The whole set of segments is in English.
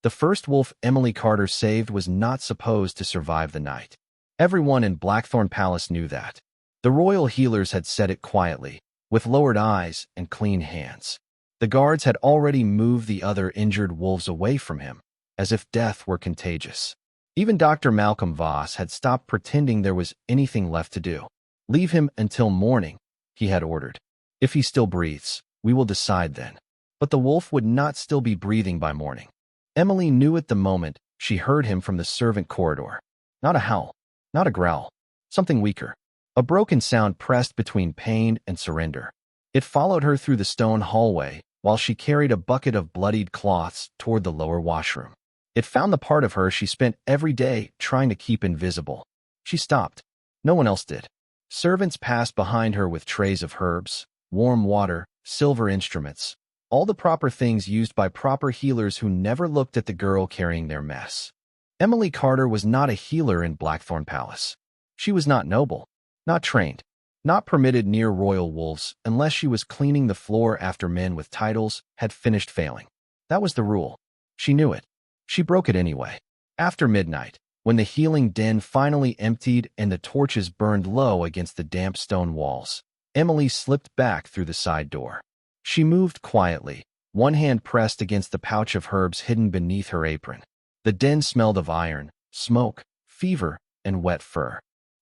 The first wolf Emily Carter saved was not supposed to survive the night. Everyone in Blackthorne Palace knew that. The royal healers had said it quietly, with lowered eyes and clean hands. The guards had already moved the other injured wolves away from him, as if death were contagious. Even Dr. Malcolm Voss had stopped pretending there was anything left to do. "Leave him until morning," he had ordered. "If he still breathes, we will decide then." But the wolf would not still be breathing by morning. Emily knew at the moment she heard him from the servant corridor. Not a howl, not a growl, something weaker. A broken sound pressed between pain and surrender. It followed her through the stone hallway while she carried a bucket of bloodied cloths toward the lower washroom. It found the part of her she spent every day trying to keep invisible. She stopped. No one else did. Servants passed behind her with trays of herbs, warm water, silver instruments, all the proper things used by proper healers who never looked at the girl carrying their mess. Emily Carter was not a healer in Blackthorne Palace. She was not noble, not trained, not permitted near royal wolves unless she was cleaning the floor after men with titles had finished failing. That was the rule. She knew it. She broke it anyway. After midnight, when the healing den finally emptied and the torches burned low against the damp stone walls, Emily slipped back through the side door. She moved quietly, one hand pressed against the pouch of herbs hidden beneath her apron. The den smelled of iron, smoke, fever, and wet fur.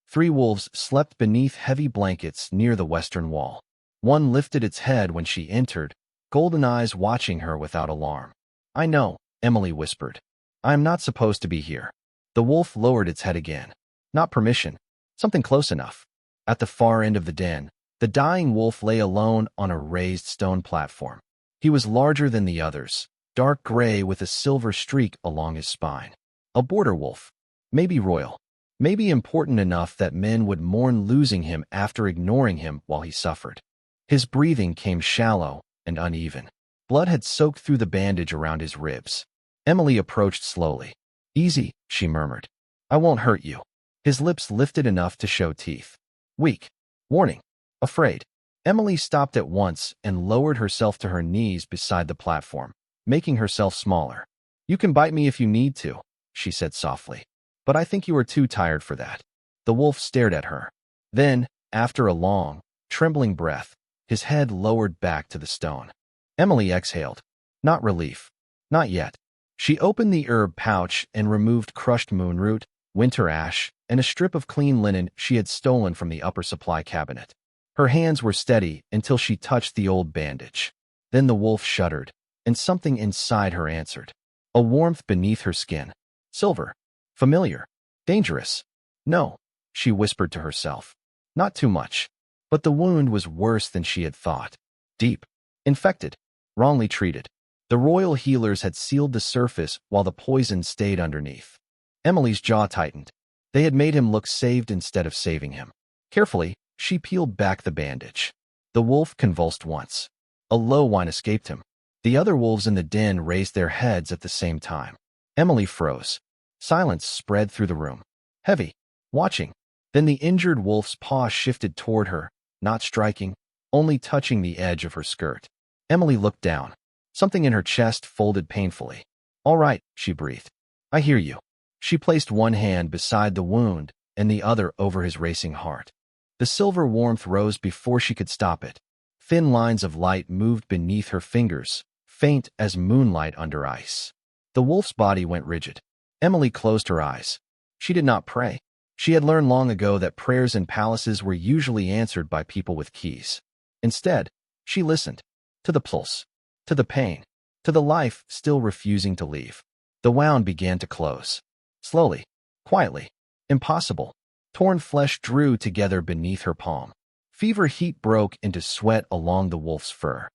3 wolves slept beneath heavy blankets near the western wall. One lifted its head when she entered, golden eyes watching her without alarm. "I know," Emily whispered. "I am not supposed to be here." The wolf lowered its head again. Not permission. Something close enough. At the far end of the den, the dying wolf lay alone on a raised stone platform. He was larger than the others, dark gray with a silver streak along his spine. A border wolf. Maybe royal. Maybe important enough that men would mourn losing him after ignoring him while he suffered. His breathing came shallow and uneven. Blood had soaked through the bandage around his ribs. Emily approached slowly. "Easy," she murmured. "I won't hurt you." His lips lifted enough to show teeth. Weak. Warning. Afraid. Emily stopped at once and lowered herself to her knees beside the platform, making herself smaller. "You can bite me if you need to," she said softly. "But I think you are too tired for that." The wolf stared at her. Then, after a long, trembling breath, his head lowered back to the stone. Emily exhaled. Not relief. Not yet. She opened the herb pouch and removed crushed moonroot, winter ash, and a strip of clean linen she had stolen from the upper supply cabinet. Her hands were steady until she touched the old bandage. Then the wolf shuddered, and something inside her answered. A warmth beneath her skin. Silver. Familiar. Dangerous. "No," she whispered to herself. Not too much. But the wound was worse than she had thought. Deep. Infected. Wrongly treated. The royal healers had sealed the surface while the poison stayed underneath. Emily's jaw tightened. They had made him look saved instead of saving him. Carefully, she peeled back the bandage. The wolf convulsed once. A low whine escaped him. The other wolves in the den raised their heads at the same time. Emily froze. Silence spread through the room. Heavy. Watching. Then the injured wolf's paw shifted toward her, not striking, only touching the edge of her skirt. Emily looked down. Something in her chest folded painfully. "All right," she breathed. "I hear you." She placed one hand beside the wound and the other over his racing heart. The silver warmth rose before she could stop it. Thin lines of light moved beneath her fingers, faint as moonlight under ice. The wolf's body went rigid. Emily closed her eyes. She did not pray. She had learned long ago that prayers in palaces were usually answered by people with keys. Instead, she listened. To the pulse. To the pain. To the life still refusing to leave. The wound began to close. Slowly. Quietly. Impossible. Torn flesh drew together beneath her palm. Fever heat broke into sweat along the wolf's fur.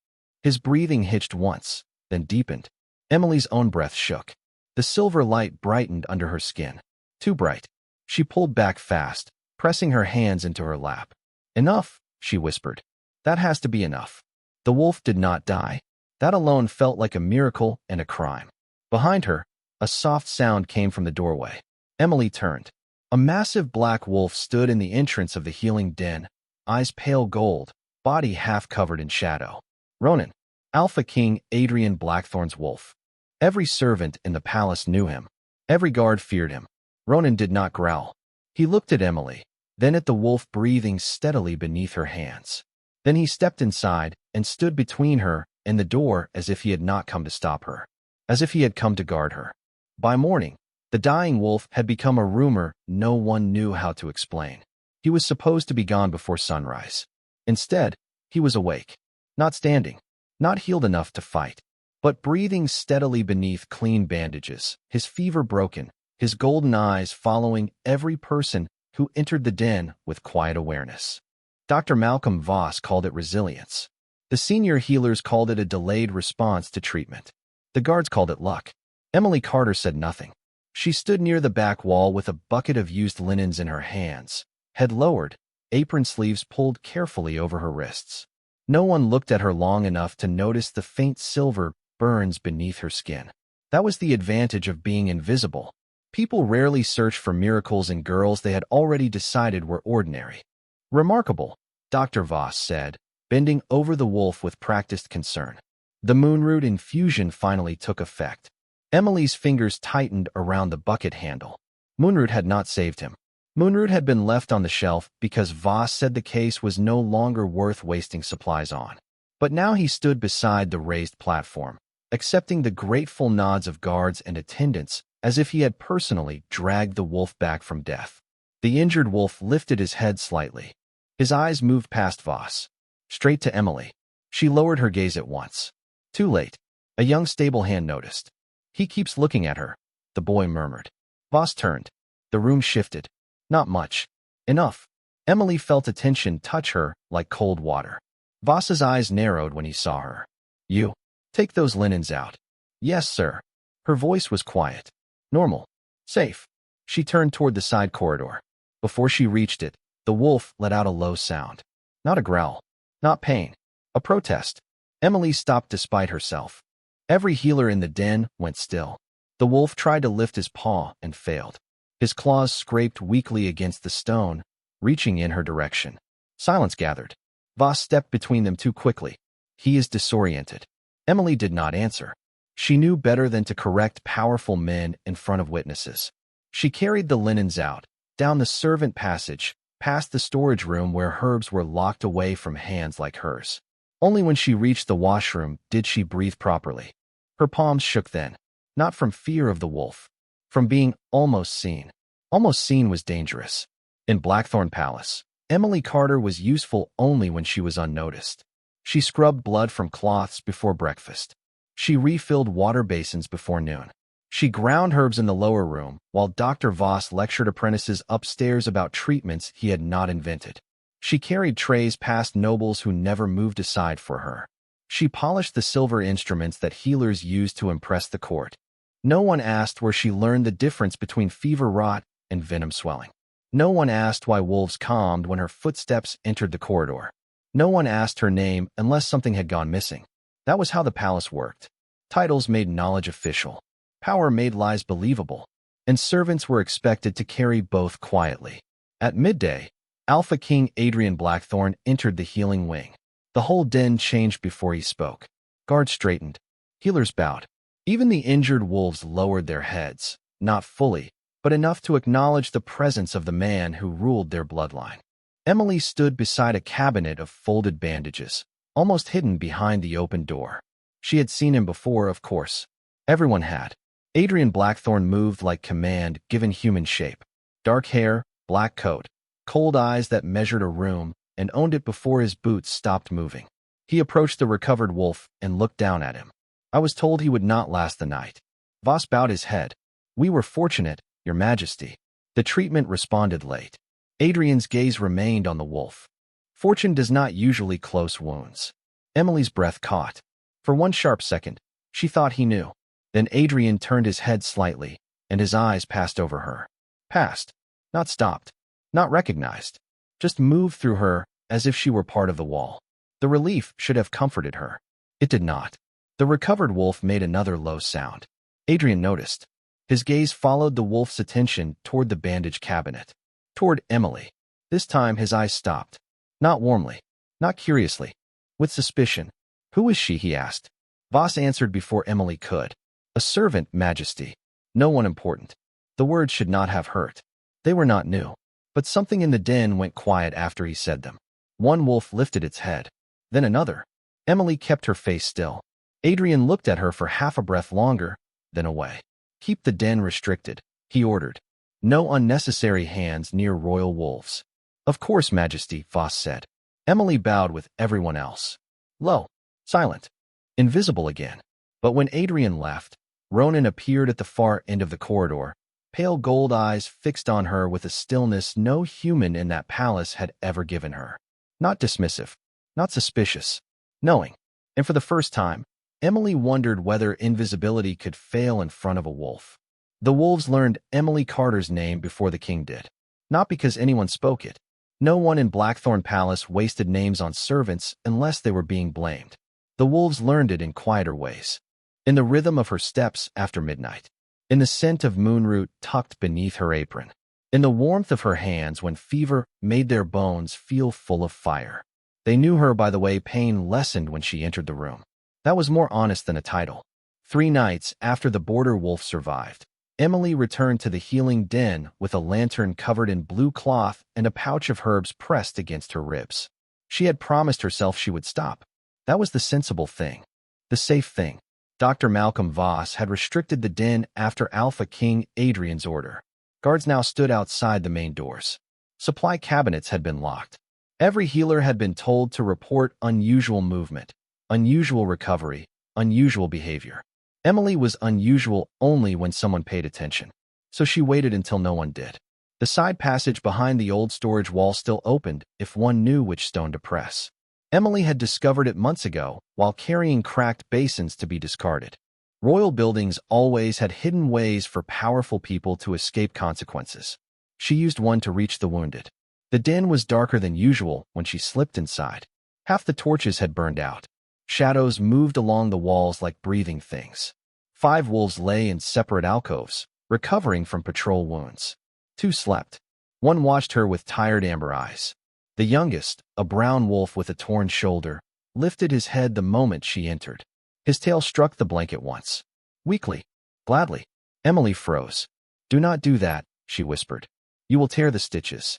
His breathing hitched once, then deepened. Emily's own breath shook. The silver light brightened under her skin. Too bright. She pulled back fast, pressing her hands into her lap. "Enough," she whispered. "That has to be enough." The wolf did not die. That alone felt like a miracle and a crime. Behind her, a soft sound came from the doorway. Emily turned. A massive black wolf stood in the entrance of the healing den, eyes pale gold, body half covered in shadow. Ronan. Alpha King Adrian Blackthorne's wolf. Every servant in the palace knew him. Every guard feared him. Ronan did not growl. He looked at Emily, then at the wolf breathing steadily beneath her hands. Then he stepped inside and stood between her and the door as if he had not come to stop her, as if he had come to guard her. By morning, the dying wolf had become a rumor no one knew how to explain. He was supposed to be gone before sunrise. Instead, he was awake, not standing, not healed enough to fight, but breathing steadily beneath clean bandages, his fever broken, his golden eyes following every person who entered the den with quiet awareness. Dr. Malcolm Voss called it resilience. The senior healers called it a delayed response to treatment. The guards called it luck. Emily Carter said nothing. She stood near the back wall with a bucket of used linens in her hands, head lowered, apron sleeves pulled carefully over her wrists. No one looked at her long enough to notice the faint silver burns beneath her skin. That was the advantage of being invisible. People rarely search for miracles in girls they had already decided were ordinary. Remarkable, Dr. Voss said, bending over the wolf with practiced concern. The moonroot infusion finally took effect. Emily's fingers tightened around the bucket handle. Moonroot had not saved him. Moonroot had been left on the shelf because Voss said the case was no longer worth wasting supplies on. But now he stood beside the raised platform, accepting the grateful nods of guards and attendants as if he had personally dragged the wolf back from death. The injured wolf lifted his head slightly. His eyes moved past Voss, straight to Emily. She lowered her gaze at once. Too late. A young stable hand noticed. He keeps looking at her, the boy murmured. Voss turned. The room shifted. Not much. Enough. Emily felt a tension touch her like cold water. Voss's eyes narrowed when he saw her. You. Take those linens out. Yes, sir. Her voice was quiet. Normal. Safe. She turned toward the side corridor. Before she reached it, the wolf let out a low sound. Not a growl. Not pain. A protest. Emily stopped despite herself. Every healer in the den went still. The wolf tried to lift his paw and failed. His claws scraped weakly against the stone, reaching in her direction. Silence gathered. Voss stepped between them too quickly. He is disoriented. Emily did not answer. She knew better than to correct powerful men in front of witnesses. She carried the linens out, down the servant passage, past the storage room where herbs were locked away from hands like hers. Only when she reached the washroom did she breathe properly. Her palms shook then, not from fear of the wolf, from being almost seen. Almost seen was dangerous. In Blackthorne Palace, Emily Carter was useful only when she was unnoticed. She scrubbed blood from cloths before breakfast. She refilled water basins before noon. She ground herbs in the lower room, while Dr. Voss lectured apprentices upstairs about treatments he had not invented. She carried trays past nobles who never moved aside for her. She polished the silver instruments that healers used to impress the court. No one asked where she learned the difference between fever rot and venom swelling. No one asked why wolves calmed when her footsteps entered the corridor. No one asked her name unless something had gone missing. That was how the palace worked. Titles made knowledge official. Power made lies believable, and servants were expected to carry both quietly. At midday, Alpha King Adrian Blackthorne entered the healing wing. The whole den changed before he spoke. Guards straightened. Healers bowed. Even the injured wolves lowered their heads, not fully, but enough to acknowledge the presence of the man who ruled their bloodline. Emily stood beside a cabinet of folded bandages, almost hidden behind the open door. She had seen him before, of course. Everyone had. Adrian Blackthorne moved like command given human shape. Dark hair, black coat, cold eyes that measured a room and owned it before his boots stopped moving. He approached the recovered wolf and looked down at him. I was told he would not last the night. Voss bowed his head. We were fortunate, Your Majesty. The treatment responded late. Adrian's gaze remained on the wolf. Fortune does not usually close wounds. Emily's breath caught. For one sharp second, she thought he knew. Then Adrian turned his head slightly, and his eyes passed over her. Passed. Not stopped. Not recognized. Just moved through her as if she were part of the wall. The relief should have comforted her. It did not. The recovered wolf made another low sound. Adrian noticed. His gaze followed the wolf's attention toward the bandage cabinet. Toward Emily. This time his eyes stopped. Not warmly. Not curiously. With suspicion. Who is she, he asked. Voss answered before Emily could. A servant, Majesty. No one important. The words should not have hurt. They were not new. But something in the den went quiet after he said them. One wolf lifted its head. Then another. Emily kept her face still. Adrian looked at her for half a breath longer, then away. Keep the den restricted, he ordered. No unnecessary hands near royal wolves. Of course, Majesty, Voss said. Emily bowed with everyone else. Low. Silent. Invisible again. But when Adrian left, Ronan appeared at the far end of the corridor, pale gold eyes fixed on her with a stillness no human in that palace had ever given her. Not dismissive. Not suspicious. Knowing. And for the first time, Emily wondered whether invisibility could fail in front of a wolf. The wolves learned Emily Carter's name before the king did. Not because anyone spoke it. No one in Blackthorne Palace wasted names on servants unless they were being blamed. The wolves learned it in quieter ways. In the rhythm of her steps after midnight. In the scent of moonroot tucked beneath her apron. In the warmth of her hands when fever made their bones feel full of fire. They knew her by the way pain lessened when she entered the room. That was more honest than a title. 3 nights after the border wolf survived, Emily returned to the healing den with a lantern covered in blue cloth and a pouch of herbs pressed against her ribs. She had promised herself she would stop. That was the sensible thing. The safe thing. Dr. Malcolm Voss had restricted the den after Alpha King Adrian's order. Guards now stood outside the main doors. Supply cabinets had been locked. Every healer had been told to report unusual movement, unusual recovery, unusual behavior. Emily was unusual only when someone paid attention, so she waited until no one did. The side passage behind the old storage wall still opened if one knew which stone to press. Emily had discovered it months ago while carrying cracked basins to be discarded. Royal buildings always had hidden ways for powerful people to escape consequences. She used one to reach the wounded. The den was darker than usual when she slipped inside. Half the torches had burned out. Shadows moved along the walls like breathing things. 5 wolves lay in separate alcoves, recovering from patrol wounds. 2 slept. 1 watched her with tired amber eyes. The youngest, a brown wolf with a torn shoulder, lifted his head the moment she entered. His tail struck the blanket once. Weakly. Gladly. Emily froze. Do not do that, she whispered. You will tear the stitches.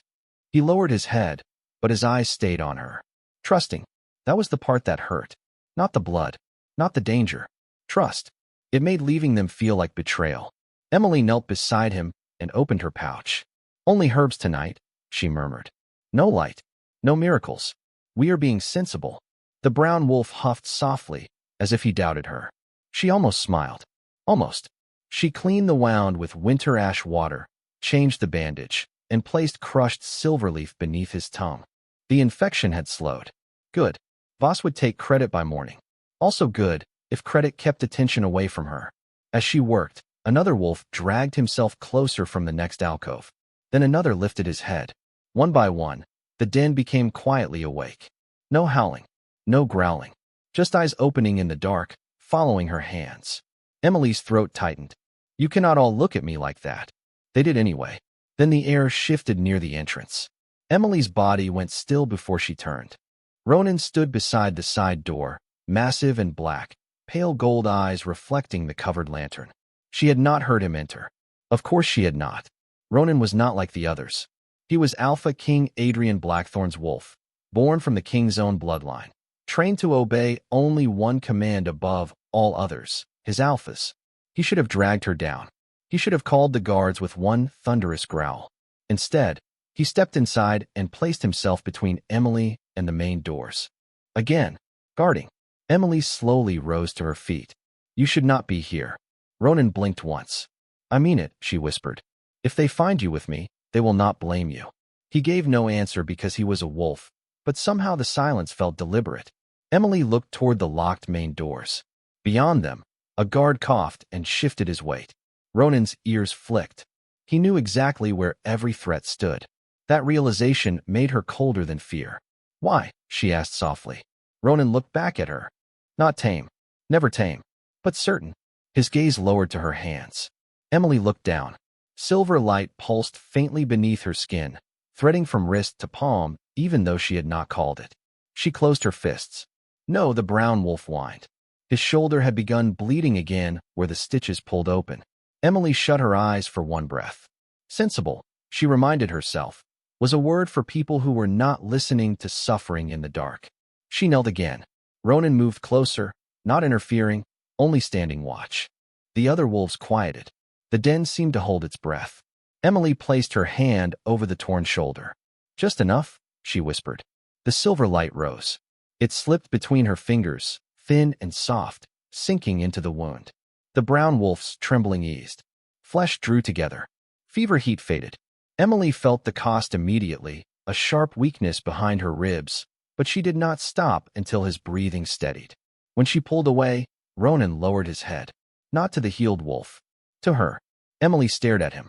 He lowered his head, but his eyes stayed on her. Trusting. That was the part that hurt. Not the blood. Not the danger. Trust. It made leaving them feel like betrayal. Emily knelt beside him and opened her pouch. Only herbs tonight, she murmured. No light. No miracles. We are being sensible. The brown wolf huffed softly, as if he doubted her. She almost smiled. Almost. She cleaned the wound with winter ash water, changed the bandage, and placed crushed silverleaf beneath his tongue. The infection had slowed. Good. Voss would take credit by morning. Also good, if credit kept attention away from her. As she worked, another wolf dragged himself closer from the next alcove. Then another lifted his head. One by one, the den became quietly awake. No howling. No growling. Just eyes opening in the dark, following her hands. Emily's throat tightened. You cannot all look at me like that. They did anyway. Then the air shifted near the entrance. Emily's body went still before she turned. Ronan stood beside the side door, massive and black, pale gold eyes reflecting the covered lantern. She had not heard him enter. Of course she had not. Ronan was not like the others. He was Alpha King Adrian Blackthorne's wolf, born from the king's own bloodline, trained to obey only one command above all others, his alphas. He should have dragged her down. He should have called the guards with one thunderous growl. Instead, he stepped inside and placed himself between Emily and the main doors. Again, guarding. Emily slowly rose to her feet. You should not be here. Ronan blinked once. I mean it, she whispered. If they find you with me, they will not blame you. He gave no answer because he was a wolf, but somehow the silence felt deliberate. Emily looked toward the locked main doors. Beyond them, a guard coughed and shifted his weight. Ronan's ears flicked. He knew exactly where every threat stood. That realization made her colder than fear. Why? She asked softly. Ronan looked back at her. Not tame. Never tame. But certain. His gaze lowered to her hands. Emily looked down. Silver light pulsed faintly beneath her skin, threading from wrist to palm, even though she had not called it. She closed her fists. No, the brown wolf whined. His shoulder had begun bleeding again where the stitches pulled open. Emily shut her eyes for one breath. Sensible, she reminded herself, was a word for people who were not listening to suffering in the dark. She knelt again. Ronan moved closer, not interfering, only standing watch. The other wolves quieted. The den seemed to hold its breath. Emily placed her hand over the torn shoulder. Just enough, she whispered. The silver light rose. It slipped between her fingers, thin and soft, sinking into the wound. The brown wolf's trembling eased. Flesh drew together. Fever heat faded. Emily felt the cost immediately, a sharp weakness behind her ribs, but she did not stop until his breathing steadied. When she pulled away, Ronan lowered his head. Not to the healed wolf. To her. Emily stared at him.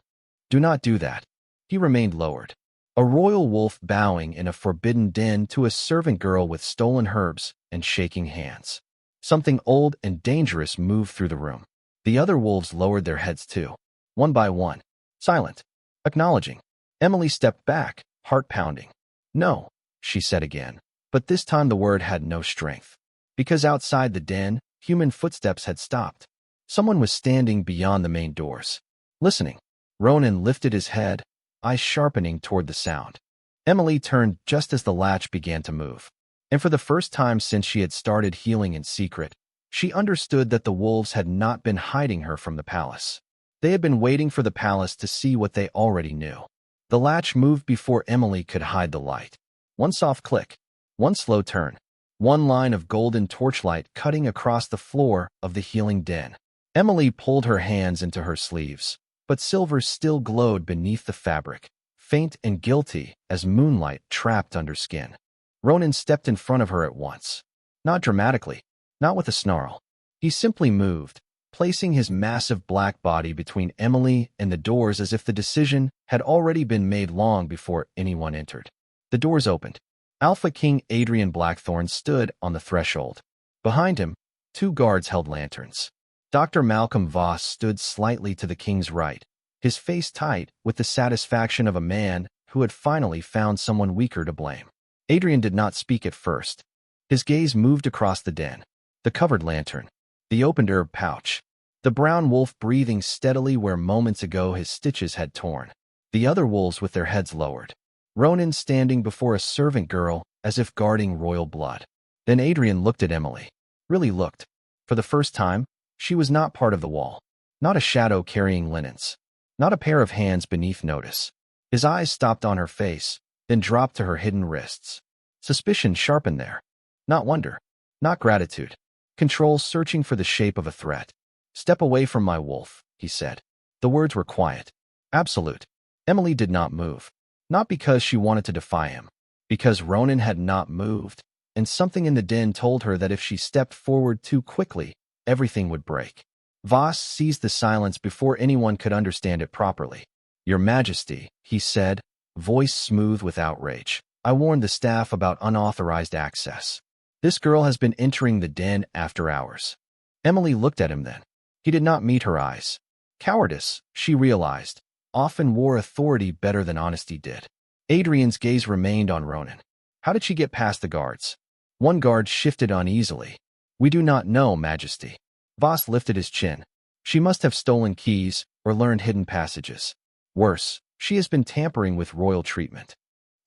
Do not do that. He remained lowered. A royal wolf bowing in a forbidden den to a servant girl with stolen herbs and shaking hands. Something old and dangerous moved through the room. The other wolves lowered their heads too. One by one. Silent. Acknowledging. Emily stepped back, heart pounding. No, she said again. But this time the word had no strength. Because outside the den, human footsteps had stopped. Someone was standing beyond the main doors. Listening. Ronan lifted his head, eyes sharpening toward the sound. Emily turned just as the latch began to move. And for the first time since she had started healing in secret, she understood that the wolves had not been hiding her from the palace. They had been waiting for the palace to see what they already knew. The latch moved before Emily could hide the light. One soft click. One slow turn. One line of golden torchlight cutting across the floor of the healing den. Emily pulled her hands into her sleeves, but silver still glowed beneath the fabric, faint and guilty as moonlight trapped under skin. Ronan stepped in front of her at once. Not dramatically, not with a snarl. He simply moved, placing his massive black body between Emily and the doors as if the decision had already been made long before anyone entered. The doors opened. Alpha King Adrian Blackthorne stood on the threshold. Behind him, 2 guards held lanterns. Dr. Malcolm Voss stood slightly to the king's right, his face tight with the satisfaction of a man who had finally found someone weaker to blame. Adrian did not speak at first. His gaze moved across the den. The covered lantern. The opened herb pouch. The brown wolf breathing steadily where moments ago his stitches had torn. The other wolves with their heads lowered. Ronan standing before a servant girl as if guarding royal blood. Then Adrian looked at Emily. Really looked. For the first time, she was not part of the wall. Not a shadow carrying linens. Not a pair of hands beneath notice. His eyes stopped on her face, then dropped to her hidden wrists. Suspicion sharpened there. Not wonder. Not gratitude. Control searching for the shape of a threat. Step away from my wolf, he said. The words were quiet. Absolute. Emily did not move. Not because she wanted to defy him. Because Ronan had not moved, and something in the den told her that if she stepped forward too quickly, everything would break. Voss seized the silence before anyone could understand it properly. Your Majesty, he said, voice smooth with outrage. I warned the staff about unauthorized access. This girl has been entering the den after hours. Emily looked at him then. He did not meet her eyes. Cowardice, she realized, often wore authority better than honesty did. Adrian's gaze remained on Ronan. How did she get past the guards? One guard shifted uneasily. We do not know, Majesty. Voss lifted his chin. She must have stolen keys or learned hidden passages. Worse, she has been tampering with royal treatment.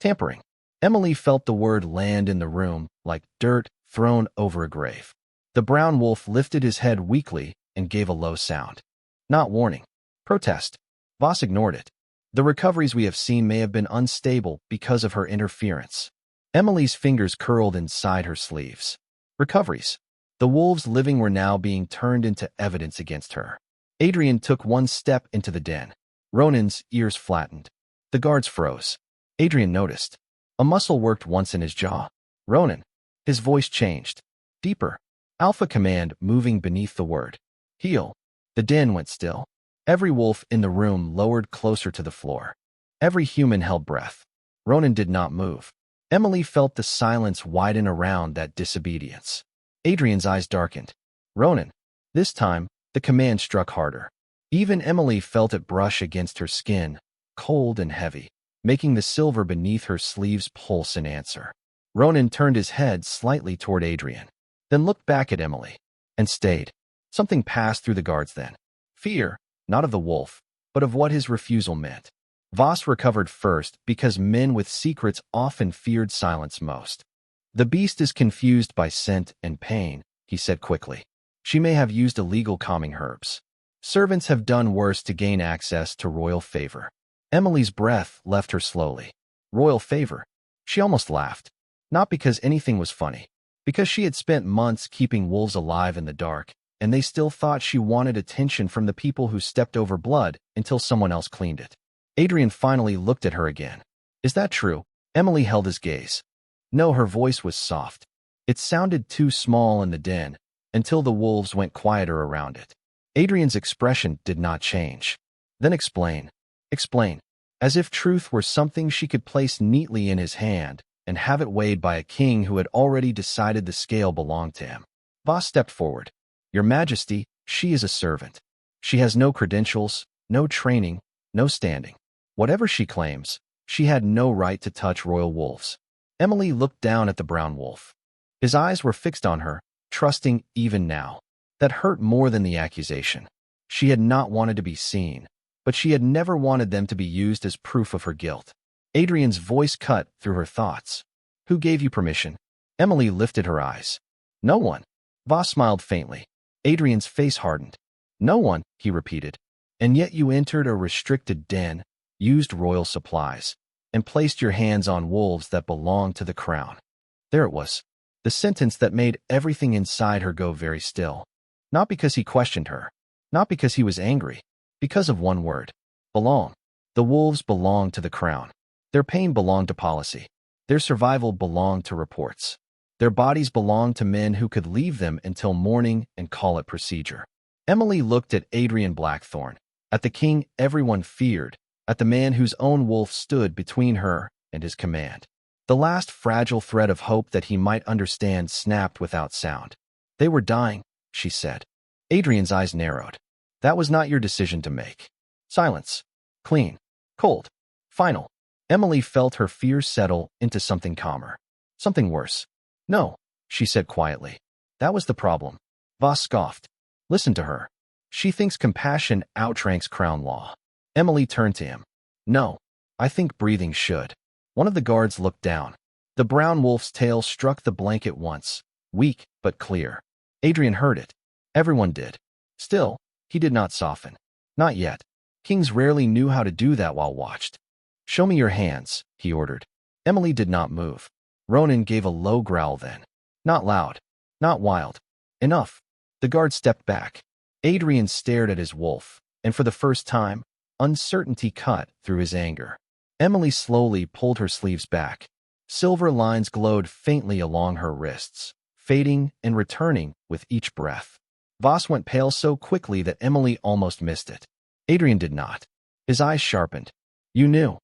Tampering. Emily felt the word land in the room like dirt thrown over a grave. The brown wolf lifted his head weakly and gave a low sound. Not warning. Protest. Voss ignored it. The recoveries we have seen may have been unstable because of her interference. Emily's fingers curled inside her sleeves. Recoveries. The wolves living were now being turned into evidence against her. Adrian took one step into the den. Ronan's ears flattened. The guards froze. Adrian noticed. A muscle worked once in his jaw. Ronan. His voice changed. Deeper. Alpha command moving beneath the word. Heal. The den went still. Every wolf in the room lowered closer to the floor. Every human held breath. Ronan did not move. Emily felt the silence widen around that disobedience. Adrian's eyes darkened. Ronan. This time, the command struck harder. Even Emily felt it brush against her skin, cold and heavy, making the silver beneath her sleeves pulse in answer. Ronan turned his head slightly toward Adrian, then looked back at Emily. and stayed. Something passed through the guards then. Fear, not of the wolf, but of what his refusal meant. Voss recovered first because men with secrets often feared silence most. The beast is confused by scent and pain, he said quickly. She may have used illegal calming herbs. Servants have done worse to gain access to royal favor. Emily's breath left her slowly. Royal favor? She almost laughed. Not because anything was funny. Because she had spent months keeping wolves alive in the dark, and they still thought she wanted attention from the people who stepped over blood until someone else cleaned it. Adrian finally looked at her again. Is that true? Emily held his gaze. No, her voice was soft. It sounded too small in the den, until the wolves went quieter around it. Adrian's expression did not change. Then explain. Explain. As if truth were something she could place neatly in his hand and have it weighed by a king who had already decided the scale belonged to him. Voss stepped forward. Your Majesty, she is a servant. She has no credentials, no training, no standing. Whatever she claims, she had no right to touch royal wolves. Emily looked down at the brown wolf. His eyes were fixed on her, trusting even now. That hurt more than the accusation. She had not wanted to be seen, but she had never wanted them to be used as proof of her guilt. Adrian's voice cut through her thoughts. Who gave you permission? Emily lifted her eyes. No one. Voss smiled faintly. Adrian's face hardened. No one, he repeated. And yet you entered a restricted den, used royal supplies, and placed your hands on wolves that belonged to the crown. There it was. The sentence that made everything inside her go very still. Not because he questioned her. Not because he was angry. Because of one word. Belong. The wolves belonged to the crown. Their pain belonged to policy. Their survival belonged to reports. Their bodies belonged to men who could leave them until morning and call it procedure. Emily looked at Adrian Blackthorne, at the king everyone feared, at the man whose own wolf stood between her and his command. The last fragile thread of hope that he might understand snapped without sound. They were dying, she said. Adrian's eyes narrowed. That was not your decision to make. Silence. Clean. Cold. Final. Emily felt her fear settle into something calmer. Something worse. No, she said quietly. That was the problem. Voss scoffed. Listen to her. She thinks compassion outranks crown law. Emily turned to him. No, I think breathing should. One of the guards looked down. The brown wolf's tail struck the blanket once, weak but clear. Adrian heard it. Everyone did. Still, he did not soften. Not yet. Kings rarely knew how to do that while watched. Show me your hands, he ordered. Emily did not move. Ronan gave a low growl then. Not loud. Not wild. Enough. The guard stepped back. Adrian stared at his wolf, and for the first time, uncertainty cut through his anger. Emily slowly pulled her sleeves back. Silver lines glowed faintly along her wrists, fading and returning with each breath. Voss went pale so quickly that Emily almost missed it. Adrian did not. His eyes sharpened. You knew,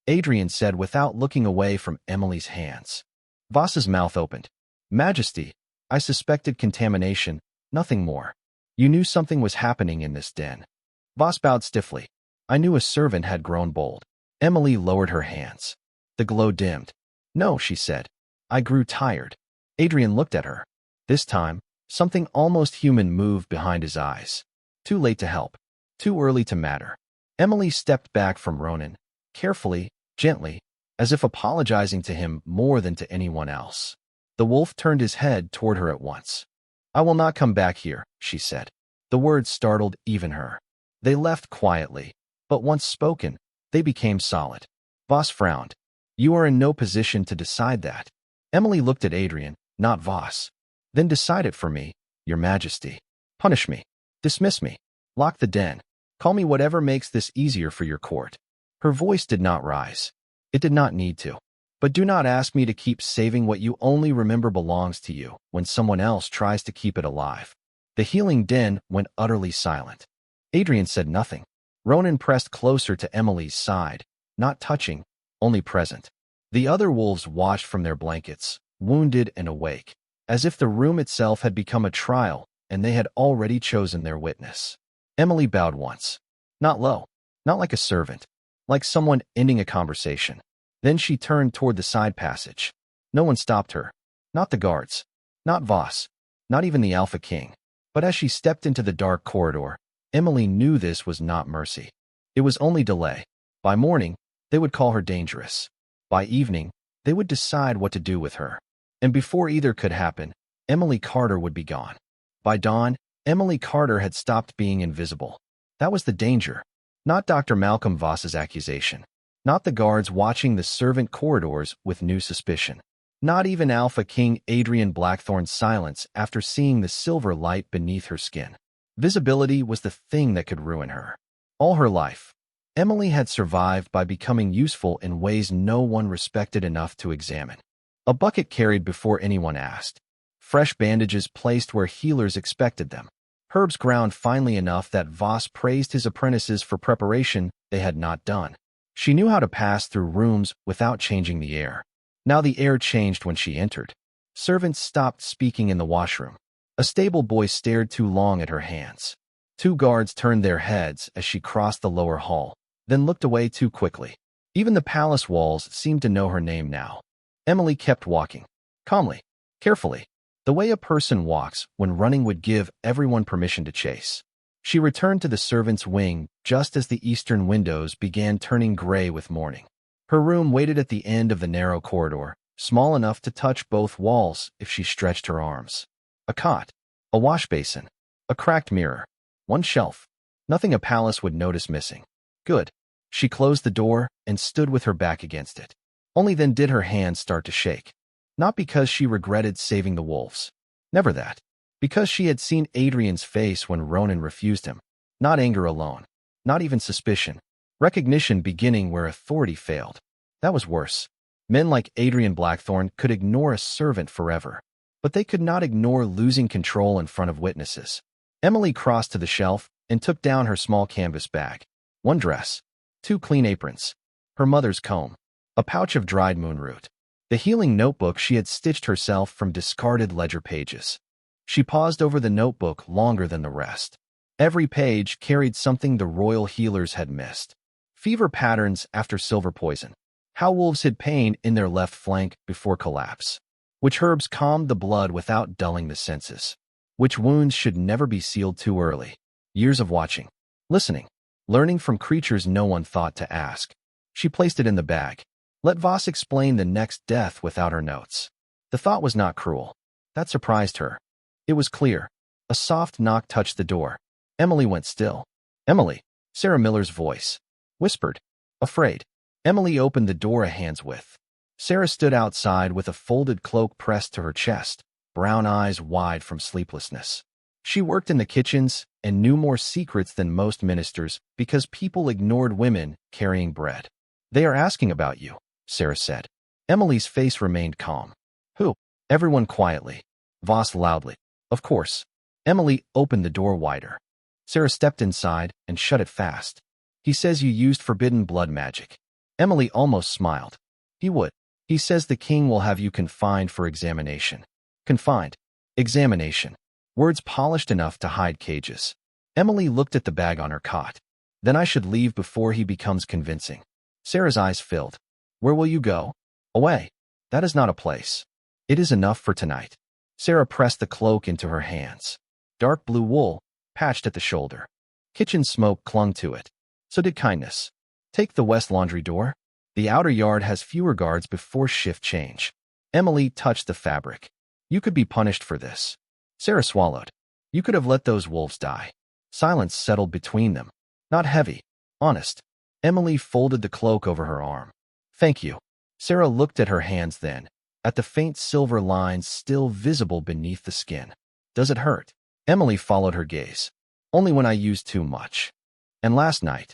Adrian said without looking away from Emily's hands. Voss's mouth opened. Majesty, I suspected contamination, nothing more. You knew something was happening in this den. Voss bowed stiffly. I knew a servant had grown bold. Emily lowered her hands. The glow dimmed. No, she said. I grew tired. Adrian looked at her. This time, something almost human moved behind his eyes. Too late to help. Too early to matter. Emily stepped back from Ronan, carefully, gently, as if apologizing to him more than to anyone else. The wolf turned his head toward her at once. I will not come back here, she said. The words startled even her. They left quietly, but once spoken, they became solid. Voss frowned. You are in no position to decide that. Emily looked at Adrian, not Voss. Then decide it for me, Your Majesty. Punish me. Dismiss me. Lock the den. Call me whatever makes this easier for your court. Her voice did not rise. It did not need to. But do not ask me to keep saving what you only remember belongs to you when someone else tries to keep it alive. The healing den went utterly silent. Adrian said nothing. Ronan pressed closer to Emily's side, not touching, only present. The other wolves watched from their blankets, wounded and awake, as if the room itself had become a trial and they had already chosen their witness. Emily bowed once. Not low, not like a servant, like someone ending a conversation. Then she turned toward the side passage. No one stopped her. Not the guards. Not Voss. Not even the Alpha King. But as she stepped into the dark corridor, Emily knew this was not mercy. It was only delay. By morning, they would call her dangerous. By evening, they would decide what to do with her. And before either could happen, Emily Carter would be gone. By dawn, Emily Carter had stopped being invisible. That was the danger. Not Dr. Malcolm Voss's accusation. Not the guards watching the servant corridors with new suspicion. Not even Alpha King Adrian Blackthorne's silence after seeing the silver light beneath her skin. Visibility was the thing that could ruin her. All her life, Emily had survived by becoming useful in ways no one respected enough to examine. A bucket carried before anyone asked. Fresh bandages placed where healers expected them. Herbs ground finely enough that Voss praised his apprentices for preparation they had not done. She knew how to pass through rooms without changing the air. Now the air changed when she entered. Servants stopped speaking in the washroom. A stable boy stared too long at her hands. 2 guards turned their heads as she crossed the lower hall, then looked away too quickly. Even the palace walls seemed to know her name now. Emily kept walking, calmly, carefully, the way a person walks when running would give everyone permission to chase. She returned to the servants' wing just as the eastern windows began turning gray with morning. Her room waited at the end of the narrow corridor, small enough to touch both walls if she stretched her arms. A cot, a wash basin, a cracked mirror, 1 shelf. Nothing a palace would notice missing. Good. She closed the door and stood with her back against it. Only then did her hands start to shake. Not because she regretted saving the wolves. Never that. Because she had seen Adrian's face when Ronan refused him. Not anger alone. Not even suspicion. Recognition beginning where authority failed. That was worse. Men like Adrian Blackthorne could ignore a servant forever. But they could not ignore losing control in front of witnesses. Emily crossed to the shelf and took down her small canvas bag. 1 dress. 2 clean aprons. Her mother's comb. A pouch of dried moonroot. The healing notebook she had stitched herself from discarded ledger pages. She paused over the notebook longer than the rest. Every page carried something the royal healers had missed. Fever patterns after silver poison. How wolves hid pain in their left flank before collapse. Which herbs calmed the blood without dulling the senses. Which wounds should never be sealed too early. Years of watching, listening, learning from creatures no one thought to ask. She placed it in the bag. Let Voss explain the next death without her notes. The thought was not cruel. That surprised her. It was clear. A soft knock touched the door. Emily went still. Emily, Sarah Miller's voice. Whispered. Afraid. Emily opened the door a hand's width. Sarah stood outside with a folded cloak pressed to her chest, brown eyes wide from sleeplessness. She worked in the kitchens and knew more secrets than most ministers because people ignored women carrying bread. They are asking about you, Sarah said. Emily's face remained calm. Who? Everyone quietly. Voss loudly. Of course. Emily opened the door wider. Sarah stepped inside and shut it fast. He says you used forbidden blood magic. Emily almost smiled. He would. He says the king will have you confined for examination. Confined. Examination. Words polished enough to hide cages. Emily looked at the bag on her cot. Then I should leave before he becomes convincing. Sarah's eyes filled. Where will you go? Away. That is not a place. It is enough for tonight. Sarah pressed the cloak into her hands. Dark blue wool, patched at the shoulder. Kitchen smoke clung to it. So did kindness. Take the west laundry door. The outer yard has fewer guards before shift change. Emily touched the fabric. You could be punished for this. Sarah swallowed. You could have let those wolves die. Silence settled between them. Not heavy. Honest. Emily folded the cloak over her arm. Thank you. Sarah looked at her hands then, at the faint silver lines still visible beneath the skin. Does it hurt? Emily followed her gaze. Only when I use too much. And last night,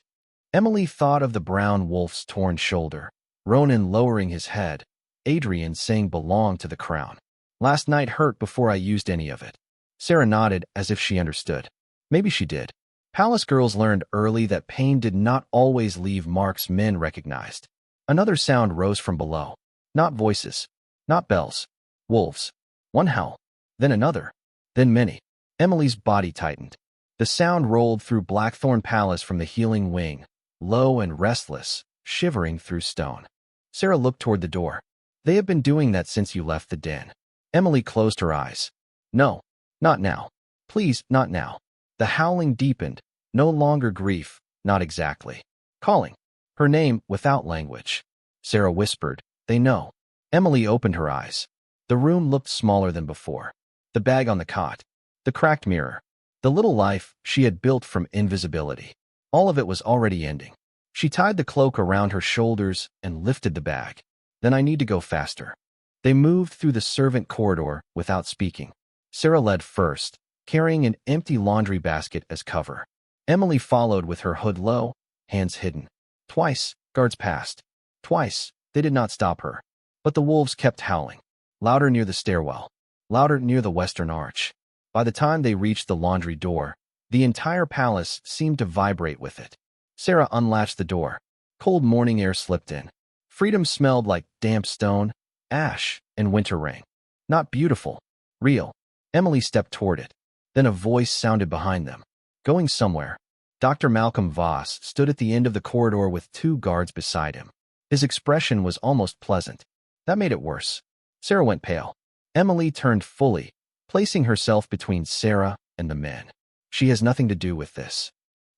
Emily thought of the brown wolf's torn shoulder, Ronan lowering his head, Adrian saying belong to the crown. Last night hurt before I used any of it. Sarah nodded as if she understood. Maybe she did. Palace girls learned early that pain did not always leave marks men recognized. Another sound rose from below. Not voices. Not bells. Wolves. One howl. Then another. Then many. Emily's body tightened. The sound rolled through Blackthorne Palace from the healing wing, low and restless, shivering through stone. Sarah looked toward the door. They have been doing that since you left the den. Emily closed her eyes. No, not now. Please, not now. The howling deepened. No longer grief, not exactly. Calling. Her name without language. Sarah whispered, "They know." Emily opened her eyes. The room looked smaller than before. The bag on the cot. The cracked mirror. The little life she had built from invisibility. All of it was already ending. She tied the cloak around her shoulders and lifted the bag. Then I need to go faster. They moved through the servant corridor without speaking. Sarah led first, carrying an empty laundry basket as cover. Emily followed with her hood low, hands hidden. Twice, guards passed. Twice, they did not stop her. But the wolves kept howling. Louder near the stairwell. Louder near the western arch. By the time they reached the laundry door, the entire palace seemed to vibrate with it. Sarah unlatched the door. Cold morning air slipped in. Freedom smelled like damp stone, ash, and winter rain. Not beautiful. Real. Emily stepped toward it. Then a voice sounded behind them. Going somewhere. Dr. Malcolm Voss stood at the end of the corridor with 2 guards beside him. His expression was almost pleasant. That made it worse. Sarah went pale. Emily turned fully, placing herself between Sarah and the men. She has nothing to do with this.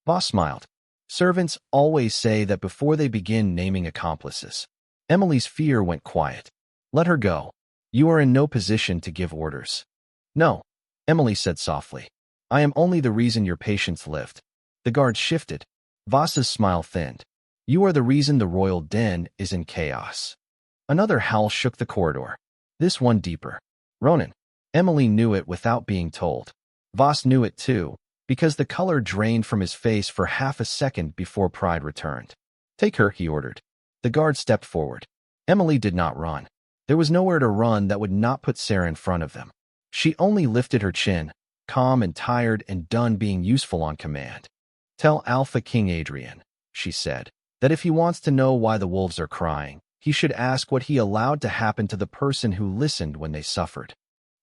Voss smiled. Servants always say that before they begin naming accomplices. Emily's fear went quiet. Let her go. You are in no position to give orders. No, Emily said softly. I am only the reason your patients lived. The guard shifted. Voss's smile thinned. You are the reason the royal den is in chaos. Another howl shook the corridor. This one deeper. Ronan. Emily knew it without being told. Voss knew it too, because the color drained from his face for half a second before pride returned. Take her, he ordered. The guard stepped forward. Emily did not run. There was nowhere to run that would not put Sarah in front of them. She only lifted her chin, calm and tired and done being useful on command. Tell Alpha King Adrian, she said, that if he wants to know why the wolves are crying, he should ask what he allowed to happen to the person who listened when they suffered.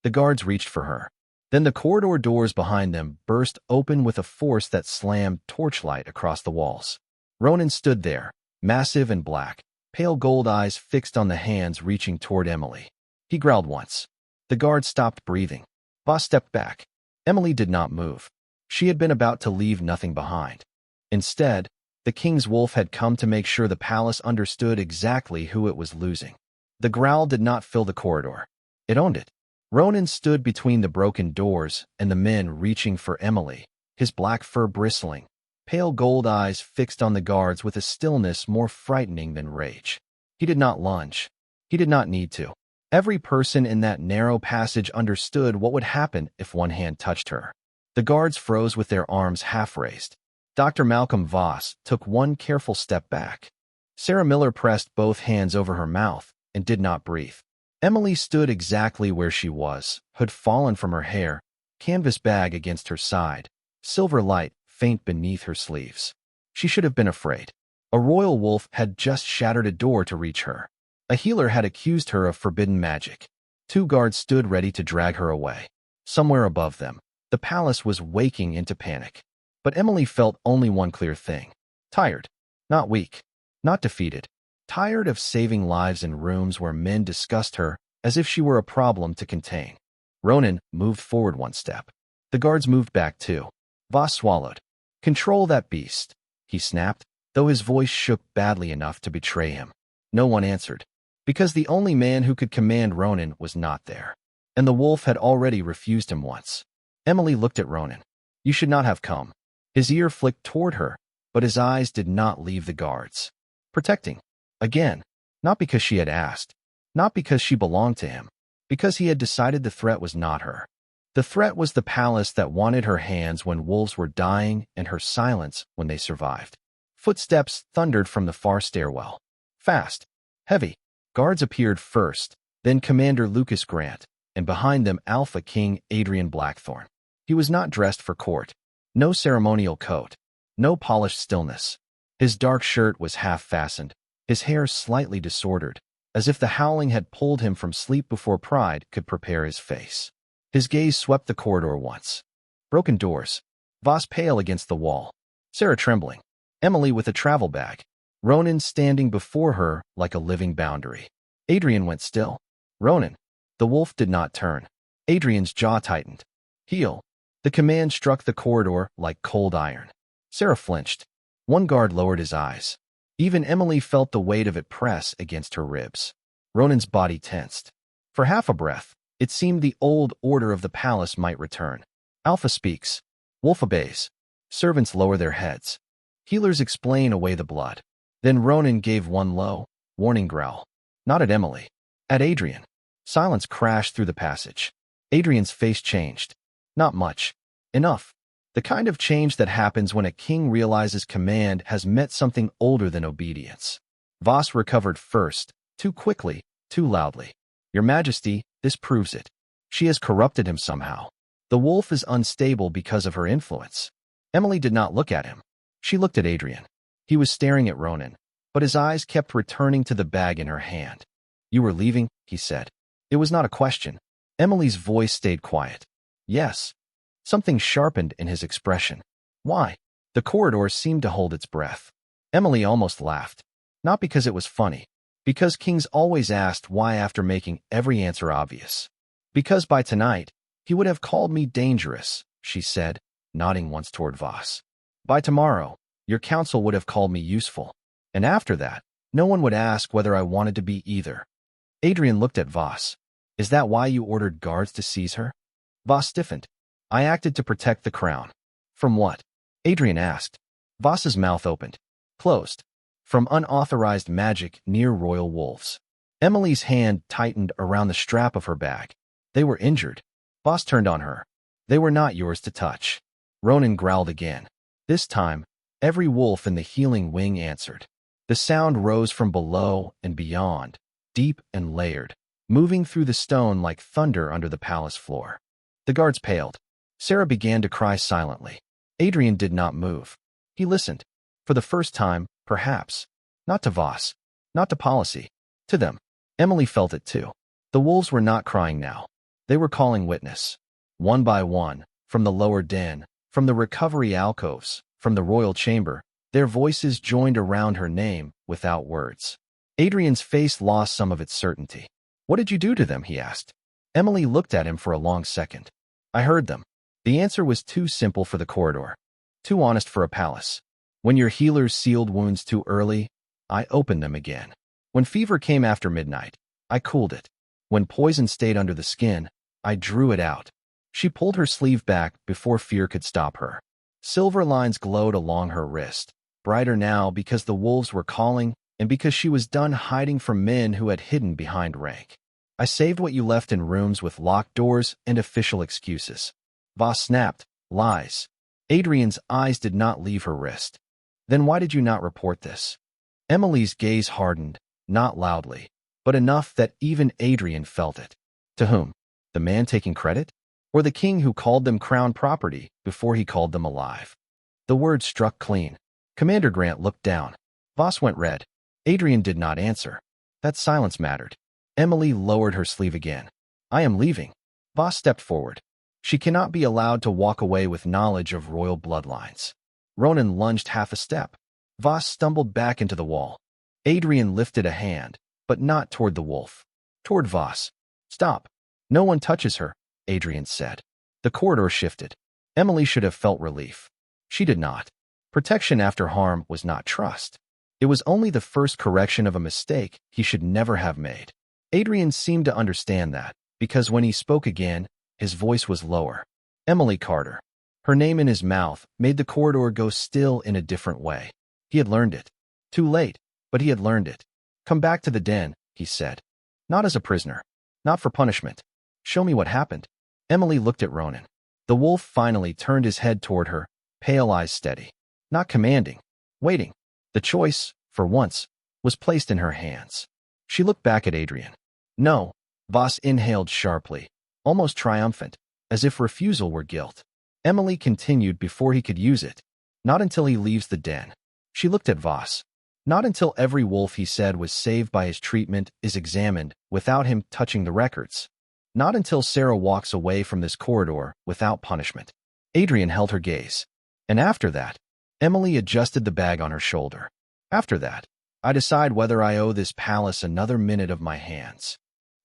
The guards reached for her. Then the corridor doors behind them burst open with a force that slammed torchlight across the walls. Ronan stood there, massive and black, pale gold eyes fixed on the hands reaching toward Emily. He growled once. The guard stopped breathing. Voss stepped back. Emily did not move. She had been about to leave nothing behind. Instead, the king's wolf had come to make sure the palace understood exactly who it was losing. The growl did not fill the corridor. It owned it. Ronan stood between the broken doors and the men reaching for Emily, his black fur bristling, pale gold eyes fixed on the guards with a stillness more frightening than rage. He did not lunge. He did not need to. Every person in that narrow passage understood what would happen if one hand touched her. The guards froze with their arms half raised. Dr. Malcolm Voss took one careful step back. Sarah Miller pressed both hands over her mouth and did not breathe. Emily stood exactly where she was, hood fallen from her hair, canvas bag against her side, silver light faint beneath her sleeves. She should have been afraid. A royal wolf had just shattered a door to reach her. A healer had accused her of forbidden magic. 2 guards stood ready to drag her away. Somewhere above them, the palace was waking into panic. But Emily felt only one clear thing. Tired. Not weak. Not defeated. Tired of saving lives in rooms where men discussed her as if she were a problem to contain. Ronan moved forward one step. The guards moved back too. Voss swallowed. Control that beast, he snapped, though his voice shook badly enough to betray him. No one answered, because the only man who could command Ronan was not there. And the wolf had already refused him once. Emily looked at Ronan. You should not have come. His ear flicked toward her, but his eyes did not leave the guards. Protecting. Again. Not because she had asked. Not because she belonged to him. Because he had decided the threat was not her. The threat was the palace that wanted her hands when wolves were dying and her silence when they survived. Footsteps thundered from the far stairwell. Fast. Heavy. Guards appeared first, then Commander Lucas Grant, and behind them Alpha King Adrian Blackthorne. He was not dressed for court. No ceremonial coat. No polished stillness. His dark shirt was half-fastened, his hair slightly disordered, as if the howling had pulled him from sleep before pride could prepare his face. His gaze swept the corridor once. Broken doors. Voss pale against the wall. Sarah trembling. Emily with a travel bag. Ronan standing before her like a living boundary. Adrian went still. Ronan. The wolf did not turn. Adrian's jaw tightened. Heel. The command struck the corridor like cold iron. Sarah flinched. One guard lowered his eyes. Even Emily felt the weight of it press against her ribs. Ronan's body tensed. For half a breath, it seemed the old order of the palace might return. Alpha speaks. Wolf obeys. Servants lower their heads. Healers explain away the blood. Then Ronan gave one low, warning growl. Not at Emily. At Adrian. Silence crashed through the passage. Adrian's face changed. Not much. Enough. The kind of change that happens when a king realizes command has met something older than obedience. Voss recovered first, too quickly, too loudly. Your Majesty, this proves it. She has corrupted him somehow. The wolf is unstable because of her influence. Emily did not look at him. She looked at Adrian. He was staring at Ronan, but his eyes kept returning to the bag in her hand. You were leaving, he said. It was not a question. Emily's voice stayed quiet. Yes. Something sharpened in his expression. Why? The corridor seemed to hold its breath. Emily almost laughed. Not because it was funny. Because kings always asked why after making every answer obvious. Because by tonight, he would have called me dangerous, she said, nodding once toward Voss. By tomorrow, your council would have called me useful. And after that, no one would ask whether I wanted to be either. Adrian looked at Voss. Is that why you ordered guards to seize her? Voss stiffened. I acted to protect the crown. From what? Adrian asked. Voss's mouth opened. Closed. From unauthorized magic near royal wolves. Emily's hand tightened around the strap of her bag. They were injured. Voss turned on her. They were not yours to touch. Ronan growled again. This time, every wolf in the healing wing answered. The sound rose from below and beyond, deep and layered, moving through the stone like thunder under the palace floor. The guards paled. Sarah began to cry silently. Adrian did not move. He listened. For the first time, perhaps. Not to Voss. Not to policy. To them. Emily felt it too. The wolves were not crying now. They were calling witness. One by one, from the lower den, from the recovery alcoves, from the royal chamber, their voices joined around her name without words. Adrian's face lost some of its certainty. What did you do to them? He asked. Emily looked at him for a long second. I heard them. The answer was too simple for the corridor. Too honest for a palace. When your healers sealed wounds too early, I opened them again. When fever came after midnight, I cooled it. When poison stayed under the skin, I drew it out. She pulled her sleeve back before fear could stop her. Silver lines glowed along her wrist, brighter now because the wolves were calling and because she was done hiding from men who had hidden behind rank. I saved what you left in rooms with locked doors and official excuses. Voss snapped. Lies. Adrian's eyes did not leave her wrist. Then why did you not report this? Emily's gaze hardened, not loudly, but enough that even Adrian felt it. To whom? The man taking credit? Or the king who called them crown property before he called them alive? The word struck clean. Commander Grant looked down. Voss went red. Adrian did not answer. That silence mattered. Emily lowered her sleeve again. I am leaving. Voss stepped forward. She cannot be allowed to walk away with knowledge of royal bloodlines. Ronan lunged half a step. Voss stumbled back into the wall. Adrian lifted a hand, but not toward the wolf. Toward Voss. Stop. No one touches her, Adrian said. The corridor shifted. Emily should have felt relief. She did not. Protection after harm was not trust. It was only the first correction of a mistake he should never have made. Adrian seemed to understand that, because when he spoke again, his voice was lower. Emily Carter. Her name in his mouth made the corridor go still in a different way. He had learned it. Too late, but he had learned it. Come back to the den, he said. Not as a prisoner. Not for punishment. Show me what happened. Emily looked at Ronan. The wolf finally turned his head toward her, pale eyes steady. Not commanding. Waiting. The choice, for once, was placed in her hands. She looked back at Adrian. No. Voss inhaled sharply, almost triumphant, as if refusal were guilt. Emily continued before he could use it. Not until he leaves the den. She looked at Voss. Not until every wolf he said was saved by his treatment is examined without him touching the records. Not until Sarah walks away from this corridor without punishment. Adrian held her gaze. And after that, Emily adjusted the bag on her shoulder. After that, I decide whether I owe this palace another minute of my hands.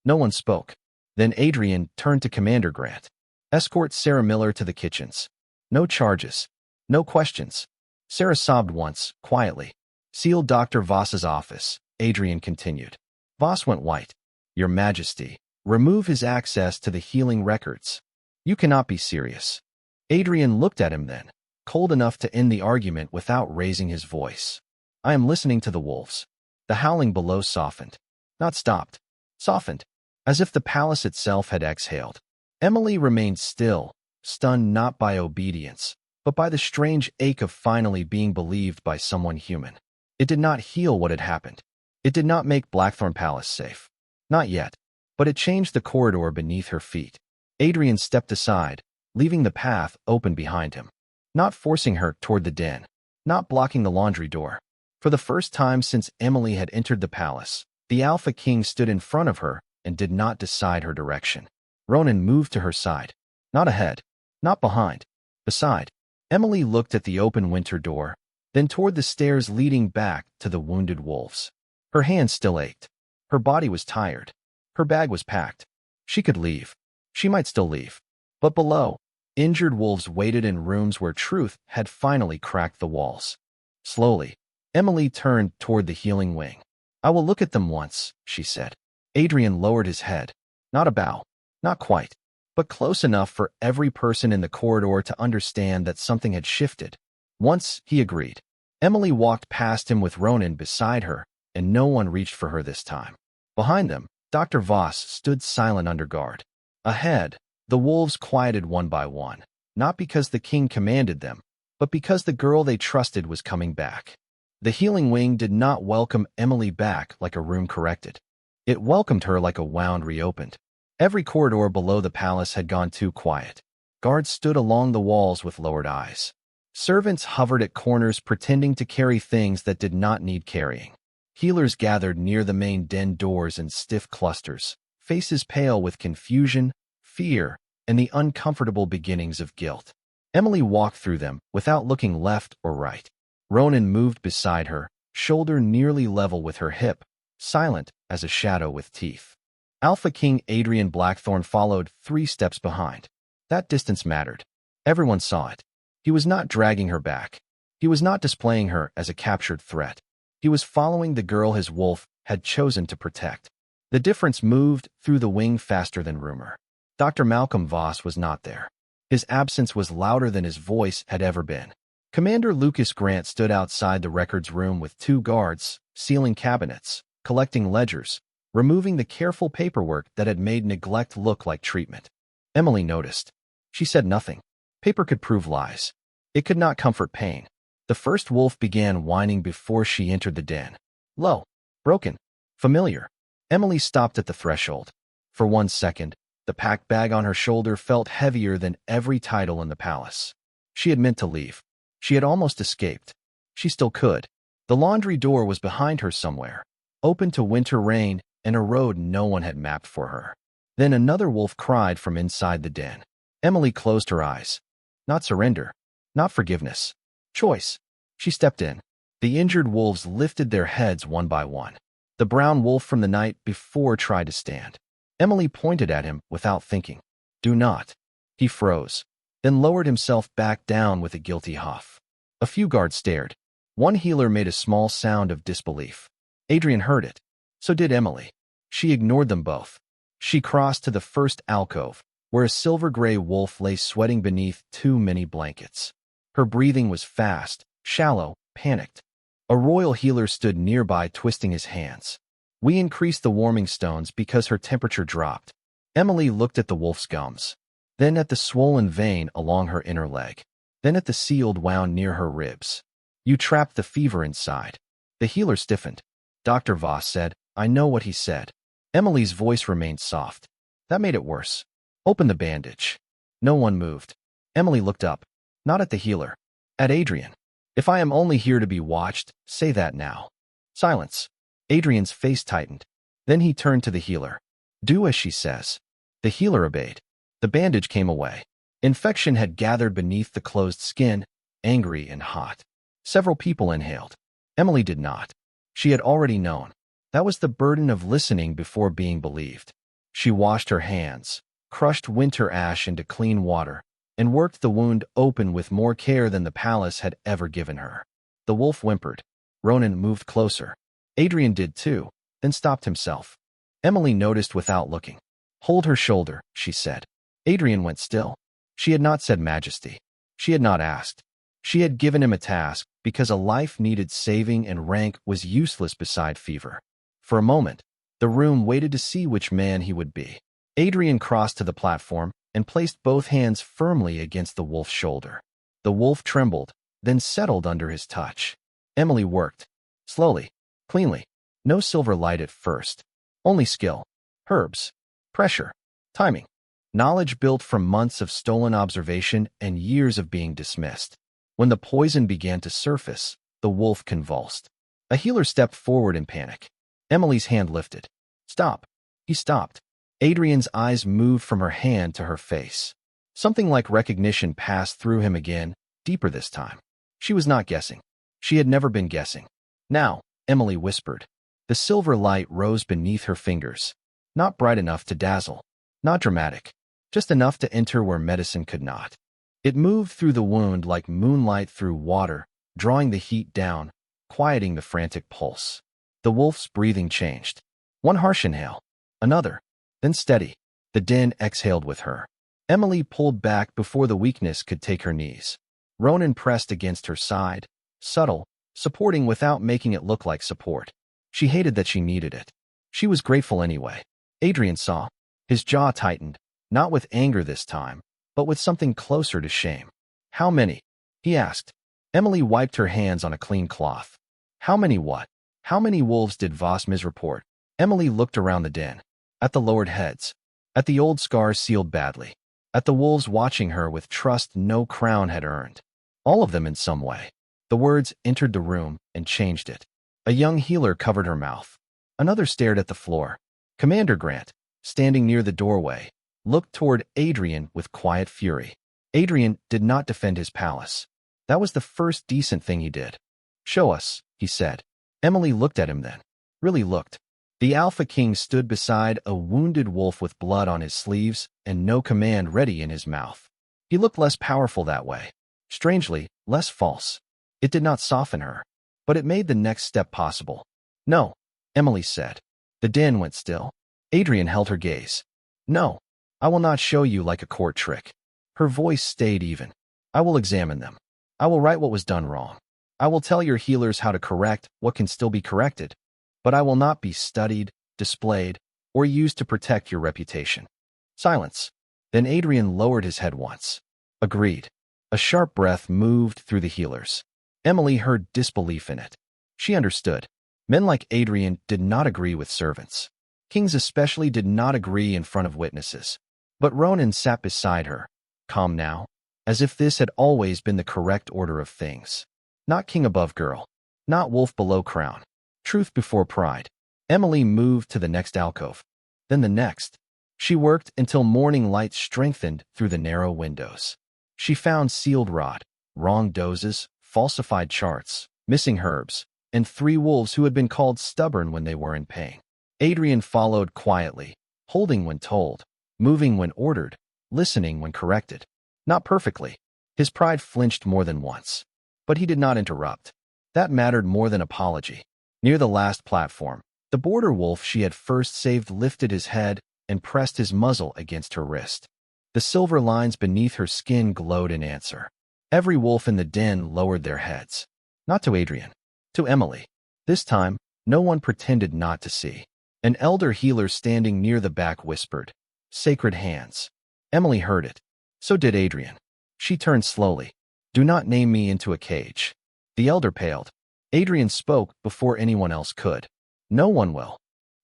No one spoke. Then Adrian turned to Commander Grant. Escort Sarah Miller to the kitchens. No charges. No questions. Sarah sobbed once, quietly. Seal Dr. Voss's office, Adrian continued. Voss went white. Your Majesty, remove his access to the healing records. You cannot be serious. Adrian looked at him then, cold enough to end the argument without raising his voice. I am listening to the wolves. The howling below softened. Not stopped. Softened. As if the palace itself had exhaled. Emily remained still, stunned not by obedience, but by the strange ache of finally being believed by someone human. It did not heal what had happened. It did not make Blackthorne Palace safe. Not yet. But it changed the corridor beneath her feet. Adrian stepped aside, leaving the path open behind him. Not forcing her toward the den. Not blocking the laundry door. For the first time since Emily had entered the palace, the Alpha King stood in front of her and did not decide her direction. Ronan moved to her side. Not ahead. Not behind. Beside. Emily looked at the open winter door, then toward the stairs leading back to the wounded wolves. Her hands still ached. Her body was tired. Her bag was packed. She could leave. She might still leave. But below, injured wolves waited in rooms where truth had finally cracked the walls. Slowly, Emily turned toward the healing wing. I will look at them once, she said. Adrian lowered his head. Not a bow. Not quite. But close enough for every person in the corridor to understand that something had shifted. Once, he agreed. Emily walked past him with Ronan beside her, and no one reached for her this time. Behind them, Dr. Voss stood silent under guard. Ahead, the wolves quieted one by one, not because the king commanded them, but because the girl they trusted was coming back. The healing wing did not welcome Emily back like a room corrected. It welcomed her like a wound reopened. Every corridor below the palace had gone too quiet. Guards stood along the walls with lowered eyes. Servants hovered at corners pretending to carry things that did not need carrying. Healers gathered near the main den doors in stiff clusters, faces pale with confusion, fear, and the uncomfortable beginnings of guilt. Emily walked through them without looking left or right. Ronan moved beside her, shoulder nearly level with her hip, silent as a shadow with teeth. Alpha King Adrian Blackthorne followed 3 steps behind. That distance mattered. Everyone saw it. He was not dragging her back. He was not displaying her as a captured threat. He was following the girl his wolf had chosen to protect. The difference moved through the wing faster than rumor. Dr. Malcolm Voss was not there. His absence was louder than his voice had ever been. Commander Lucas Grant stood outside the records room with 2 guards, sealing cabinets, collecting ledgers, removing the careful paperwork that had made neglect look like treatment. Emily noticed. She said nothing. Paper could prove lies. It could not comfort pain. The first wolf began whining before she entered the den. Low, broken, familiar. Emily stopped at the threshold. For 1 second, the packed bag on her shoulder felt heavier than every title in the palace. She had meant to leave. She had almost escaped. She still could. The laundry door was behind her somewhere, open to winter rain and a road no one had mapped for her. Then another wolf cried from inside the den. Emily closed her eyes. Not surrender. Not forgiveness. Choice. She stepped in. The injured wolves lifted their heads one by one. The brown wolf from the night before tried to stand. Emily pointed at him without thinking. Do not. He froze, then lowered himself back down with a guilty huff. A few guards stared. One healer made a small sound of disbelief. Adrian heard it. So did Emily. She ignored them both. She crossed to the first alcove, where a silver-gray wolf lay sweating beneath too many blankets. Her breathing was fast, shallow, panicked. A royal healer stood nearby, twisting his hands. We increased the warming stones because her temperature dropped. Emily looked at the wolf's gums, then at the swollen vein along her inner leg, then at the sealed wound near her ribs. You trapped the fever inside. The healer stiffened. Dr. Voss said, I know what he said. Emily's voice remained soft. That made it worse. Open the bandage. No one moved. Emily looked up, not at the healer, at Adrian. If I am only here to be watched, say that now. Silence. Adrian's face tightened. Then he turned to the healer. Do as she says. The healer obeyed. The bandage came away. Infection had gathered beneath the closed skin, angry and hot. Several people inhaled. Emily did not. She had already known. That was the burden of listening before being believed. She washed her hands, crushed winter ash into clean water, and worked the wound open with more care than the palace had ever given her. The wolf whimpered. Ronan moved closer. Adrian did too, then stopped himself. Emily noticed without looking. "Hold her shoulder," she said. Adrian went still. She had not said majesty. She had not asked. She had given him a task because a life needed saving and rank was useless beside fever. For a moment, the room waited to see which man he would be. Adrian crossed to the platform and placed both hands firmly against the wolf's shoulder. The wolf trembled, then settled under his touch. Emily worked. Slowly, cleanly. No silver light at first. Only skill. Herbs. Pressure. Timing. Knowledge built from months of stolen observation and years of being dismissed. When the poison began to surface, the wolf convulsed. A healer stepped forward in panic. Emily's hand lifted. "Stop." He stopped. Adrian's eyes moved from her hand to her face. Something like recognition passed through him again, deeper this time. She was not guessing. She had never been guessing. "Now," Emily whispered. The silver light rose beneath her fingers. Not bright enough to dazzle. Not dramatic. Just enough to enter where medicine could not. It moved through the wound like moonlight through water, drawing the heat down, quieting the frantic pulse. The wolf's breathing changed. One harsh inhale. Another. Then steady. The den exhaled with her. Emily pulled back before the weakness could take her knees. Ronan pressed against her side, subtle, supporting without making it look like support. She hated that she needed it. She was grateful anyway. Adrian saw. His jaw tightened, not with anger this time, but with something closer to shame. "How many?" he asked. Emily wiped her hands on a clean cloth. "How many what? How many wolves did Voss misreport?" Emily looked around the den. At the lowered heads. At the old scars sealed badly. At the wolves watching her with trust no crown had earned. All of them in some way. The words entered the room and changed it. A young healer covered her mouth. Another stared at the floor. Commander Grant, standing near the doorway, looked toward Adrian with quiet fury. Adrian did not defend his palace. That was the first decent thing he did. "Show us," he said. Emily looked at him then. Really looked. The Alpha King stood beside a wounded wolf with blood on his sleeves and no command ready in his mouth. He looked less powerful that way. Strangely, less false. It did not soften her, but it made the next step possible. "No," Emily said. The den went still. Adrian held her gaze. "No, I will not show you like a court trick." Her voice stayed even. "I will examine them. I will write what was done wrong. I will tell your healers how to correct what can still be corrected, but I will not be studied, displayed, or used to protect your reputation." Silence. Then Adrian lowered his head once. Agreed. A sharp breath moved through the healers. Emily heard disbelief in it. She understood. Men like Adrian did not agree with servants. Kings especially did not agree in front of witnesses. But Ronan sat beside her, calm now, as if this had always been the correct order of things. Not king above girl. Not wolf below crown. Truth before pride. Emily moved to the next alcove. Then the next. She worked until morning light strengthened through the narrow windows. She found sealed rot, wrong doses, falsified charts, missing herbs, and 3 wolves who had been called stubborn when they were in pain. Adrian followed quietly, holding when told, moving when ordered, listening when corrected. Not perfectly. His pride flinched more than once. But he did not interrupt. That mattered more than apology. Near the last platform, the border wolf she had first saved lifted his head and pressed his muzzle against her wrist. The silver lines beneath her skin glowed in answer. Every wolf in the den lowered their heads. Not to Adrian. To Emily. This time, no one pretended not to see. An elder healer standing near the back whispered, "Sacred hands." Emily heard it. So did Adrian. She turned slowly. "Do not name me into a cage." The elder paled. Adrian spoke before anyone else could. "No one will."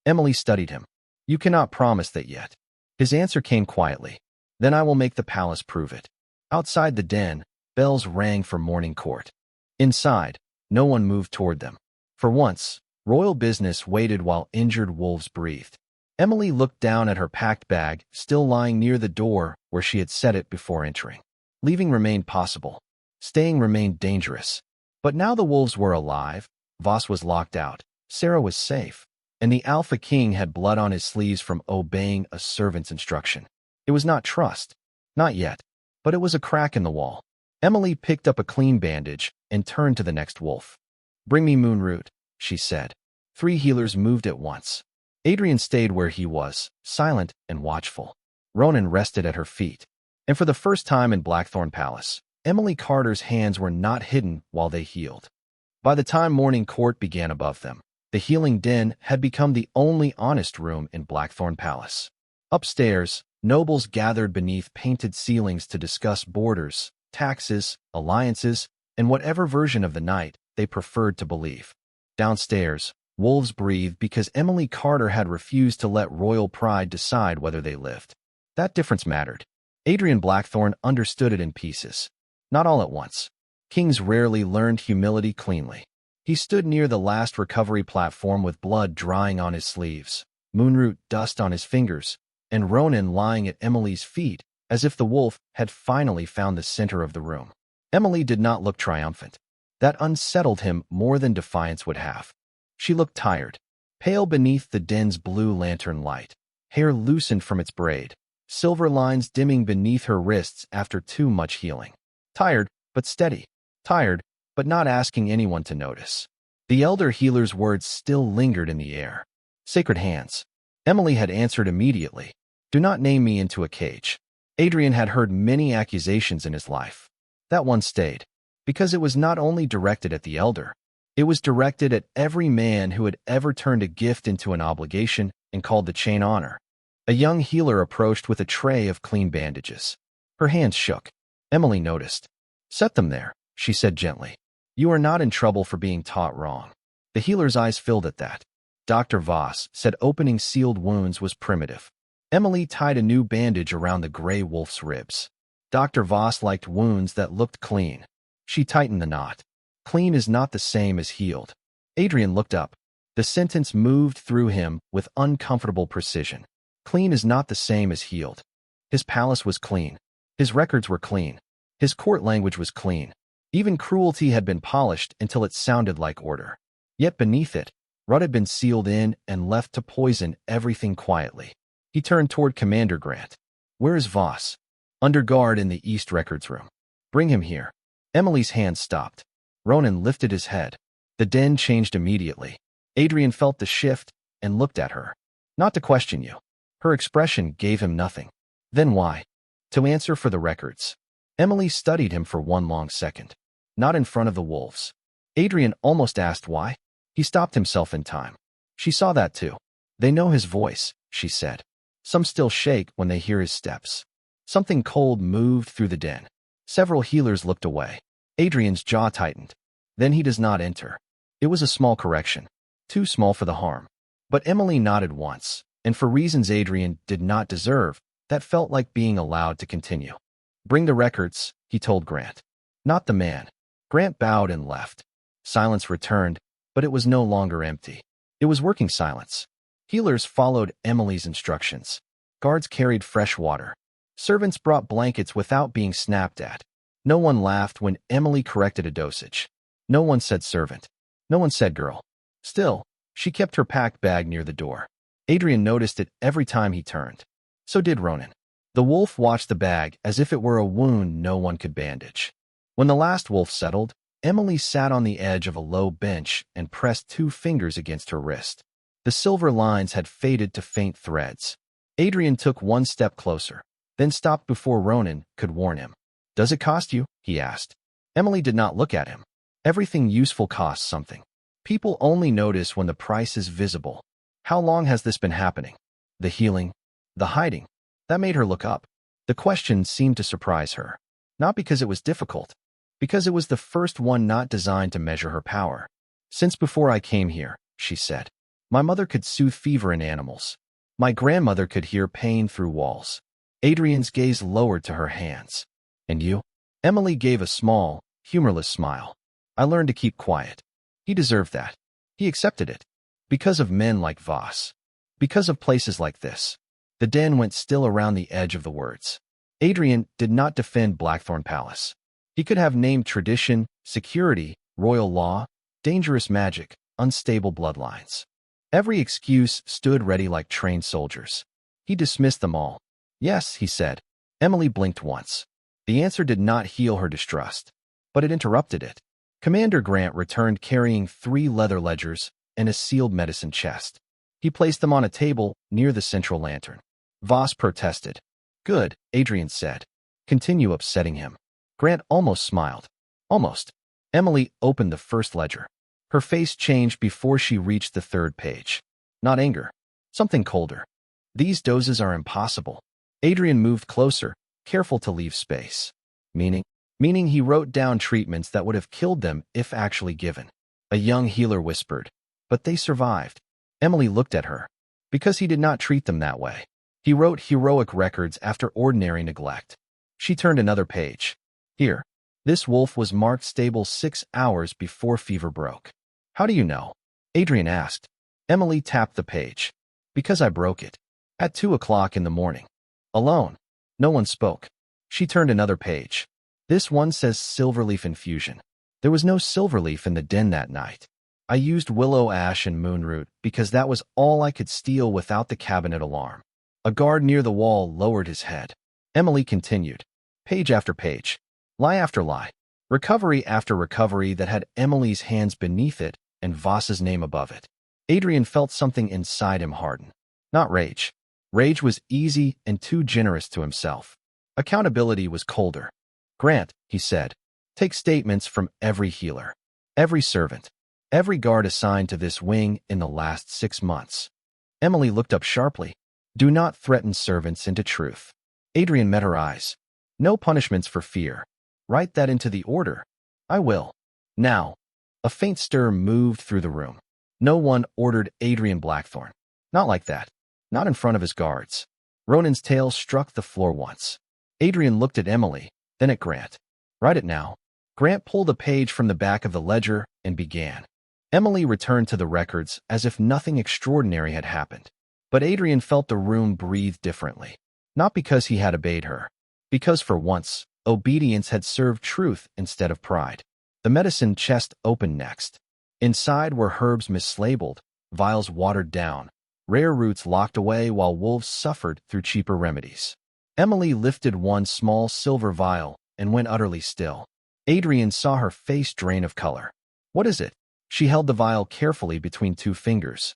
Emily studied him. "You cannot promise that yet." His answer came quietly. "Then I will make the palace prove it." Outside the den, bells rang for morning court. Inside, no one moved toward them. For once, royal business waited while injured wolves breathed. Emily looked down at her packed bag, still lying near the door where she had set it before entering. Leaving remained possible. Staying remained dangerous. But now the wolves were alive, Voss was locked out, Sarah was safe, and the Alpha King had blood on his sleeves from obeying a servant's instruction. It was not trust. Not yet. But it was a crack in the wall. Emily picked up a clean bandage and turned to the next wolf. "Bring me Moonroot," she said. 3 healers moved at once. Adrian stayed where he was, silent and watchful. Ronan rested at her feet. And for the first time in Blackthorne Palace, Emily Carter's hands were not hidden while they healed. By the time morning court began above them, the healing den had become the only honest room in Blackthorne Palace. Upstairs, nobles gathered beneath painted ceilings to discuss borders, taxes, alliances, and whatever version of the night they preferred to believe. Downstairs, wolves breathed because Emily Carter had refused to let royal pride decide whether they lived. That difference mattered. Adrian Blackthorne understood it in pieces. Not all at once. Kings rarely learned humility cleanly. He stood near the last recovery platform with blood drying on his sleeves, Moonroot dust on his fingers, and Ronan lying at Emily's feet as if the wolf had finally found the center of the room. Emily did not look triumphant. That unsettled him more than defiance would have. She looked tired, pale beneath the den's blue lantern light, hair loosened from its braid, silver lines dimming beneath her wrists after too much healing. Tired, but steady. Tired, but not asking anyone to notice. The elder healer's words still lingered in the air. "Sacred hands." Emily had answered immediately. "Do not name me into a cage." Adrian had heard many accusations in his life. That one stayed, because it was not only directed at the elder, it was directed at every man who had ever turned a gift into an obligation and called the chain honor. A young healer approached with a tray of clean bandages. Her hands shook. Emily noticed. "Set them there," she said gently. "You are not in trouble for being taught wrong." The healer's eyes filled at that. Dr. Voss said opening sealed wounds was primitive. Emily tied a new bandage around the gray wolf's ribs. Dr. Voss liked wounds that looked clean. She tightened the knot. Clean is not the same as healed. Adrian looked up. The sentence moved through him with uncomfortable precision. Clean is not the same as healed. His palace was clean. His records were clean. His court language was clean. Even cruelty had been polished until it sounded like order. Yet beneath it, Rudd had been sealed in and left to poison everything quietly. He turned toward Commander Grant. "Where is Voss?" "Under guard in the East Records Room." "Bring him here." Emily's hand stopped. Ronan lifted his head. The den changed immediately. Adrian felt the shift and looked at her. "Not to question you." Her expression gave him nothing. "Then why?" "To answer for the records." Emily studied him for one long second. "Not in front of the wolves." Adrian almost asked why. He stopped himself in time. She saw that too. "They know his voice," she said. "Some still shake when they hear his steps." Something cold moved through the den. Several healers looked away. Adrian's jaw tightened. "Then he does not enter." It was a small correction. Too small for the harm. But Emily nodded once, and for reasons Adrian did not deserve, that felt like being allowed to continue. "Bring the records," he told Grant. "Not the man." Grant bowed and left. Silence returned, but it was no longer empty. It was working silence. Healers followed Emily's instructions. Guards carried fresh water. Servants brought blankets without being snapped at. No one laughed when Emily corrected a dosage. No one said servant. No one said girl. Still, she kept her packed bag near the door. Adrian noticed it every time he turned. So did Ronan. The wolf watched the bag as if it were a wound no one could bandage. When the last wolf settled, Emily sat on the edge of a low bench and pressed 2 fingers against her wrist. The silver lines had faded to faint threads. Adrian took 1 step closer, then stopped before Ronan could warn him. "Does it cost you?" he asked. Emily did not look at him. Everything useful costs something. People only notice when the price is visible. How long has this been happening? The healing? The hiding? That made her look up. The question seemed to surprise her. Not because it was difficult, because it was the first one not designed to measure her power. "Since before I came here," she said. "My mother could soothe fever in animals. My grandmother could hear pain through walls." Adrian's gaze lowered to her hands. "And you?" Emily gave a small, humorless smile. "I learned to keep quiet." He deserved that. He accepted it. Because of men like Voss. Because of places like this. The den went still around the edge of the words. Adrian did not defend Blackthorne Palace. He could have named tradition, security, royal law, dangerous magic, unstable bloodlines. Every excuse stood ready like trained soldiers. He dismissed them all. Yes, he said. Emily blinked once. The answer did not heal her distrust, but it interrupted it. Commander Grant returned carrying 3 leather ledgers and a sealed medicine chest. He placed them on a table near the central lantern. Voss protested. Good, Adrian said. Continue upsetting him. Grant almost smiled. Almost. Emily opened the first ledger. Her face changed before she reached the 3rd page. Not anger. Something colder. These doses are impossible. Adrian moved closer, careful to leave space. Meaning he wrote down treatments that would have killed them if actually given. A young healer whispered. But they survived. Emily looked at her. Because he did not treat them that way. He wrote heroic records after ordinary neglect. She turned another page. Here. This wolf was marked stable 6 hours before fever broke. How do you know? Adrian asked. Emily tapped the page. Because I broke it. At 2 o'clock in the morning. Alone. No one spoke. She turned another page. This one says silverleaf infusion. There was no silverleaf in the den that night. I used willow ash and moonroot because that was all I could steal without the cabinet alarm. A guard near the wall lowered his head. Emily continued. Page after page. Lie after lie. Recovery after recovery that had Emily's hands beneath it and Voss's name above it. Adrian felt something inside him harden. Not rage. Rage was easy and too generous to himself. Accountability was colder. Grant, he said, take statements from every healer, every servant, every guard assigned to this wing in the last 6 months. Emily looked up sharply. Do not threaten servants into truth. Adrian met her eyes. No punishments for fear. Write that into the order. I will. Now. A faint stir moved through the room. No one ordered Adrian Blackthorne. Not like that. Not in front of his guards. Ronan's tail struck the floor once. Adrian looked at Emily, then at Grant. Write it now. Grant pulled a page from the back of the ledger and began. Emily returned to the records as if nothing extraordinary had happened. But Adrian felt the room breathe differently. Not because he had obeyed her. Because for once, obedience had served truth instead of pride. The medicine chest opened next. Inside were herbs mislabeled, vials watered down, rare roots locked away while wolves suffered through cheaper remedies. Emily lifted one small silver vial and went utterly still. Adrian saw her face drain of color. What is it? She held the vial carefully between 2 fingers.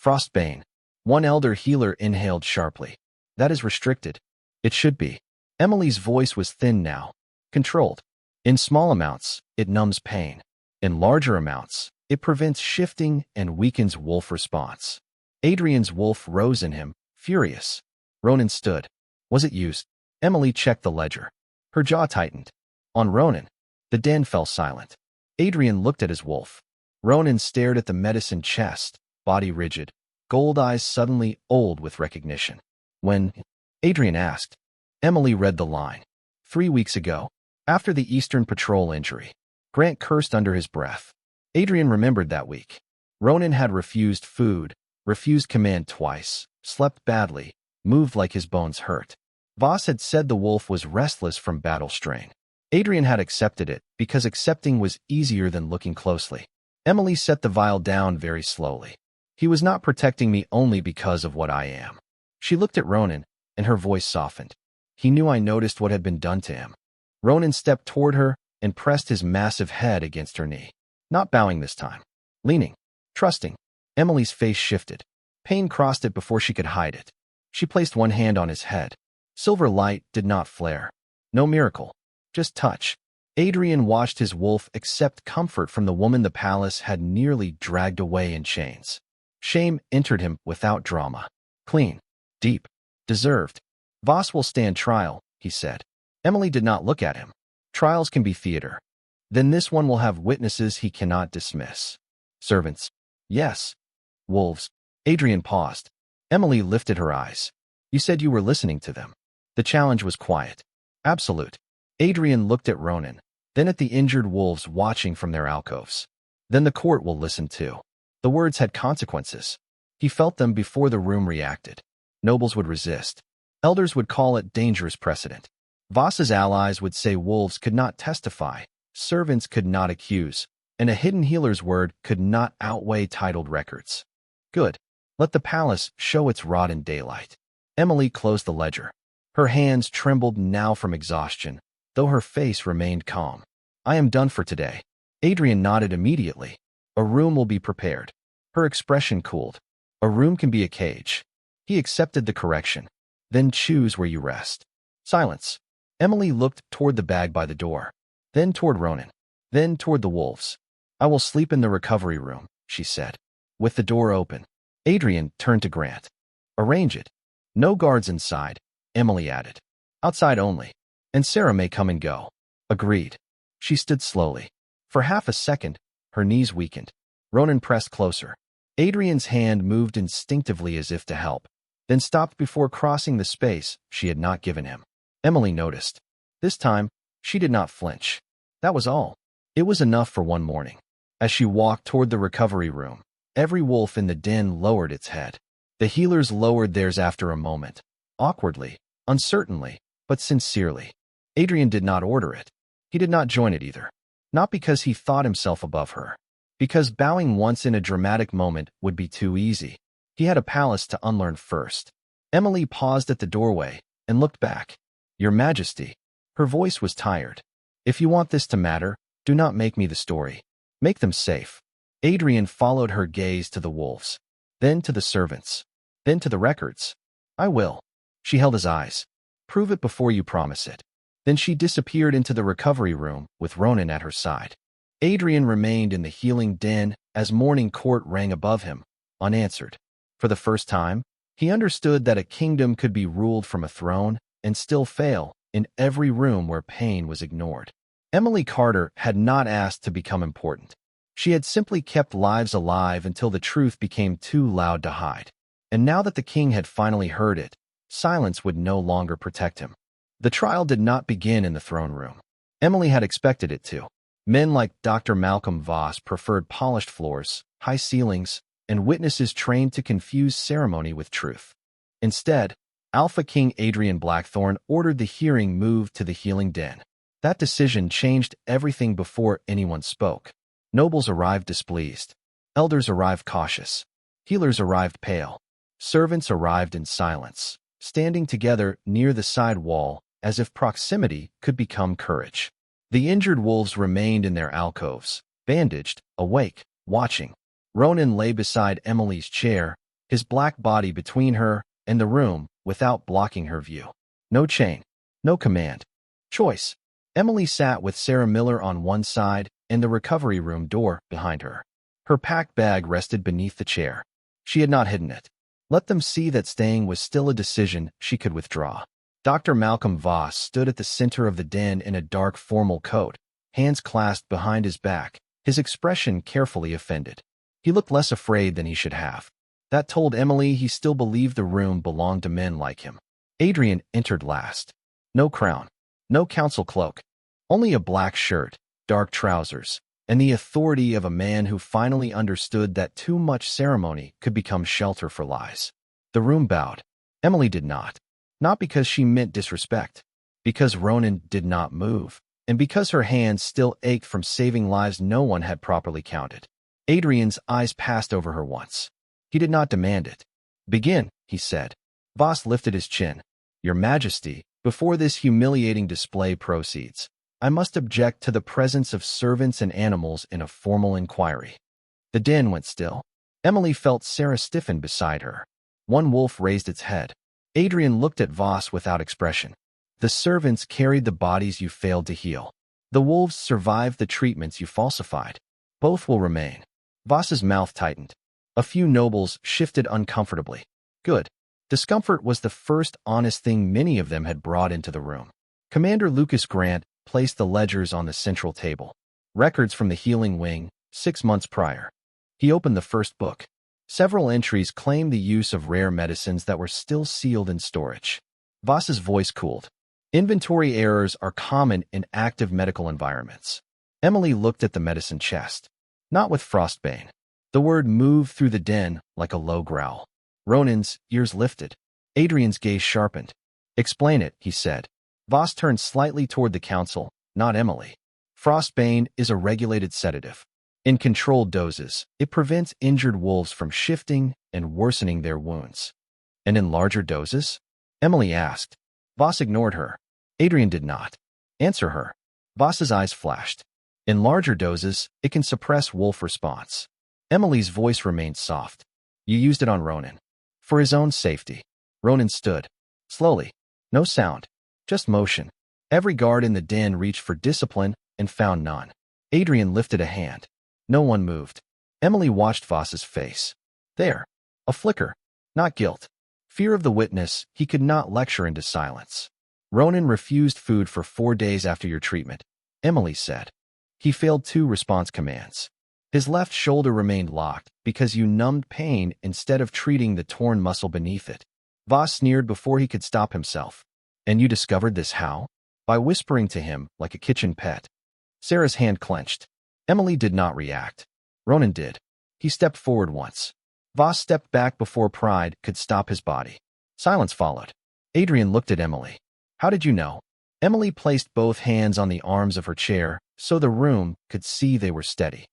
Frostbane. One elder healer inhaled sharply. That is restricted. It should be. Emily's voice was thin now, controlled. In small amounts, it numbs pain. In larger amounts, it prevents shifting and weakens wolf response. Adrian's wolf rose in him, furious. Ronan stood. Was it used? Emily checked the ledger. Her jaw tightened. On Ronan. The den fell silent. Adrian looked at his wolf. Ronan stared at the medicine chest, body rigid, gold eyes suddenly old with recognition. When? Adrian asked. Emily read the line. 3 weeks ago, after the Eastern Patrol injury. Grant cursed under his breath. Adrian remembered that week. Ronan had refused food, refused command twice, slept badly, moved like his bones hurt. Voss had said the wolf was restless from battle strain. Adrian had accepted it because accepting was easier than looking closely. Emily set the vial down very slowly. He was not protecting me only because of what I am. She looked at Ronan, and her voice softened. He knew I noticed what had been done to him. Ronan stepped toward her and pressed his massive head against her knee. Not bowing this time. Leaning. Trusting. Emily's face shifted. Pain crossed it before she could hide it. She placed one hand on his head. Silver light did not flare. No miracle. Just touch. Adrian watched his wolf accept comfort from the woman the palace had nearly dragged away in chains. Shame entered him without drama. Clean. Deep. Deserved. Voss will stand trial, he said. Emily did not look at him. Trials can be theater. Then this one will have witnesses he cannot dismiss. Servants. Yes. Wolves. Adrian paused. Emily lifted her eyes. You said you were listening to them. The challenge was quiet. Absolute. Adrian looked at Ronan, then at the injured wolves watching from their alcoves. Then the court will listen too. The words had consequences. He felt them before the room reacted. Nobles would resist. Elders would call it dangerous precedent. Voss's allies would say wolves could not testify, servants could not accuse, and a hidden healer's word could not outweigh titled records. Good. Let the palace show its rod in daylight. Emily closed the ledger. Her hands trembled now from exhaustion, though her face remained calm. I am done for today. Adrian nodded immediately. A room will be prepared. Her expression cooled. A room can be a cage. He accepted the correction. Then choose where you rest. Silence. Emily looked toward the bag by the door, then toward Ronan, then toward the wolves. I will sleep in the recovery room, she said. With the door open, Adrian turned to Grant. Arrange it. No guards inside, Emily added. Outside only. And Sarah may come and go. Agreed. She stood slowly. For half a second, her knees weakened. Ronan pressed closer. Adrian's hand moved instinctively as if to help, then stopped before crossing the space she had not given him. Emily noticed. This time, she did not flinch. That was all. It was enough for one morning. As she walked toward the recovery room, every wolf in the den lowered its head. The healers lowered theirs after a moment. Awkwardly, uncertainly, but sincerely. Adrian did not order it. He did not join it either. Not because he thought himself above her. Because bowing once in a dramatic moment would be too easy. He had a palace to unlearn first. Emily paused at the doorway and looked back. Your Majesty. Her voice was tired. If you want this to matter, do not make me the story. Make them safe. Adrian followed her gaze to the wolves, then to the servants, then to the records. I will. She held his eyes. Prove it before you promise it. Then she disappeared into the recovery room with Ronan at her side. Adrian remained in the healing den as morning court rang above him, unanswered. For the first time, he understood that a kingdom could be ruled from a throne and still fail in every room where pain was ignored. Emily Carter had not asked to become important. She had simply kept lives alive until the truth became too loud to hide. And now that the king had finally heard it, silence would no longer protect him. The trial did not begin in the throne room. Emily had expected it to. Men like Dr. Malcolm Voss preferred polished floors, high ceilings, and witnesses trained to confuse ceremony with truth. Instead, Alpha King Adrian Blackthorne ordered the hearing moved to the healing den. That decision changed everything before anyone spoke. Nobles arrived displeased. Elders arrived cautious. Healers arrived pale. Servants arrived in silence, standing together near the side wall as if proximity could become courage. The injured wolves remained in their alcoves, bandaged, awake, watching. Ronan lay beside Emily's chair, his black body between her and the room without blocking her view. No chain, no command. Choice. Emily sat with Sarah Miller on one side and the recovery room door behind her. Her packed bag rested beneath the chair. She had not hidden it. Let them see that staying was still a decision she could withdraw. Dr. Malcolm Voss stood at the center of the den in a dark formal coat, hands clasped behind his back, his expression carefully offended. He looked less afraid than he should have. That told Emily he still believed the room belonged to men like him. Adrian entered last. No crown, no council cloak, only a black shirt, dark trousers, and the authority of a man who finally understood that too much ceremony could become shelter for lies. The room bowed. Emily did not. Not because she meant disrespect, because Ronan did not move, and because her hands still ached from saving lives no one had properly counted. Adrian's eyes passed over her once. He did not demand it. Begin, he said. Voss lifted his chin. Your Majesty, before this humiliating display proceeds, I must object to the presence of servants and animals in a formal inquiry. The den went still. Emily felt Sarah stiffen beside her. One wolf raised its head. Adrian looked at Voss without expression. The servants carried the bodies you failed to heal. The wolves survived the treatments you falsified. Both will remain. Voss's mouth tightened. A few nobles shifted uncomfortably. Good. Discomfort was the first honest thing many of them had brought into the room. Commander Lucas Grant placed the ledgers on the central table. Records from the healing wing, 6 months prior. He opened the first book. Several entries claimed the use of rare medicines that were still sealed in storage. Voss's voice cooled. Inventory errors are common in active medical environments. Emily looked at the medicine chest. Not with frostbane. The word moved through the den like a low growl. Ronan's ears lifted. Adrian's gaze sharpened. Explain it, he said. Voss turned slightly toward the council, not Emily. Frostbane is a regulated sedative. In controlled doses, it prevents injured wolves from shifting and worsening their wounds. And in larger doses? Emily asked. Voss ignored her. Adrian did not answer her. Voss's eyes flashed. In larger doses, it can suppress wolf response. Emily's voice remained soft. You used it on Ronan. For his own safety. Ronan stood. Slowly. No sound. Just motion. Every guard in the den reached for discipline and found none. Adrian lifted a hand. No one moved. Emily watched Voss's face. There. A flicker. Not guilt. Fear of the witness, he could not lecture into silence. Ronan refused food for 4 days after your treatment, Emily said. He failed 2 response commands. His left shoulder remained locked because you numbed pain instead of treating the torn muscle beneath it. Voss sneered before he could stop himself. And you discovered this how? By whispering to him like a kitchen pet. Sarah's hand clenched. Emily did not react. Ronan did. He stepped forward once. Voss stepped back before pride could stop his body. Silence followed. Adrian looked at Emily. How did you know? Emily placed both hands on the arms of her chair so the room could see they were steady.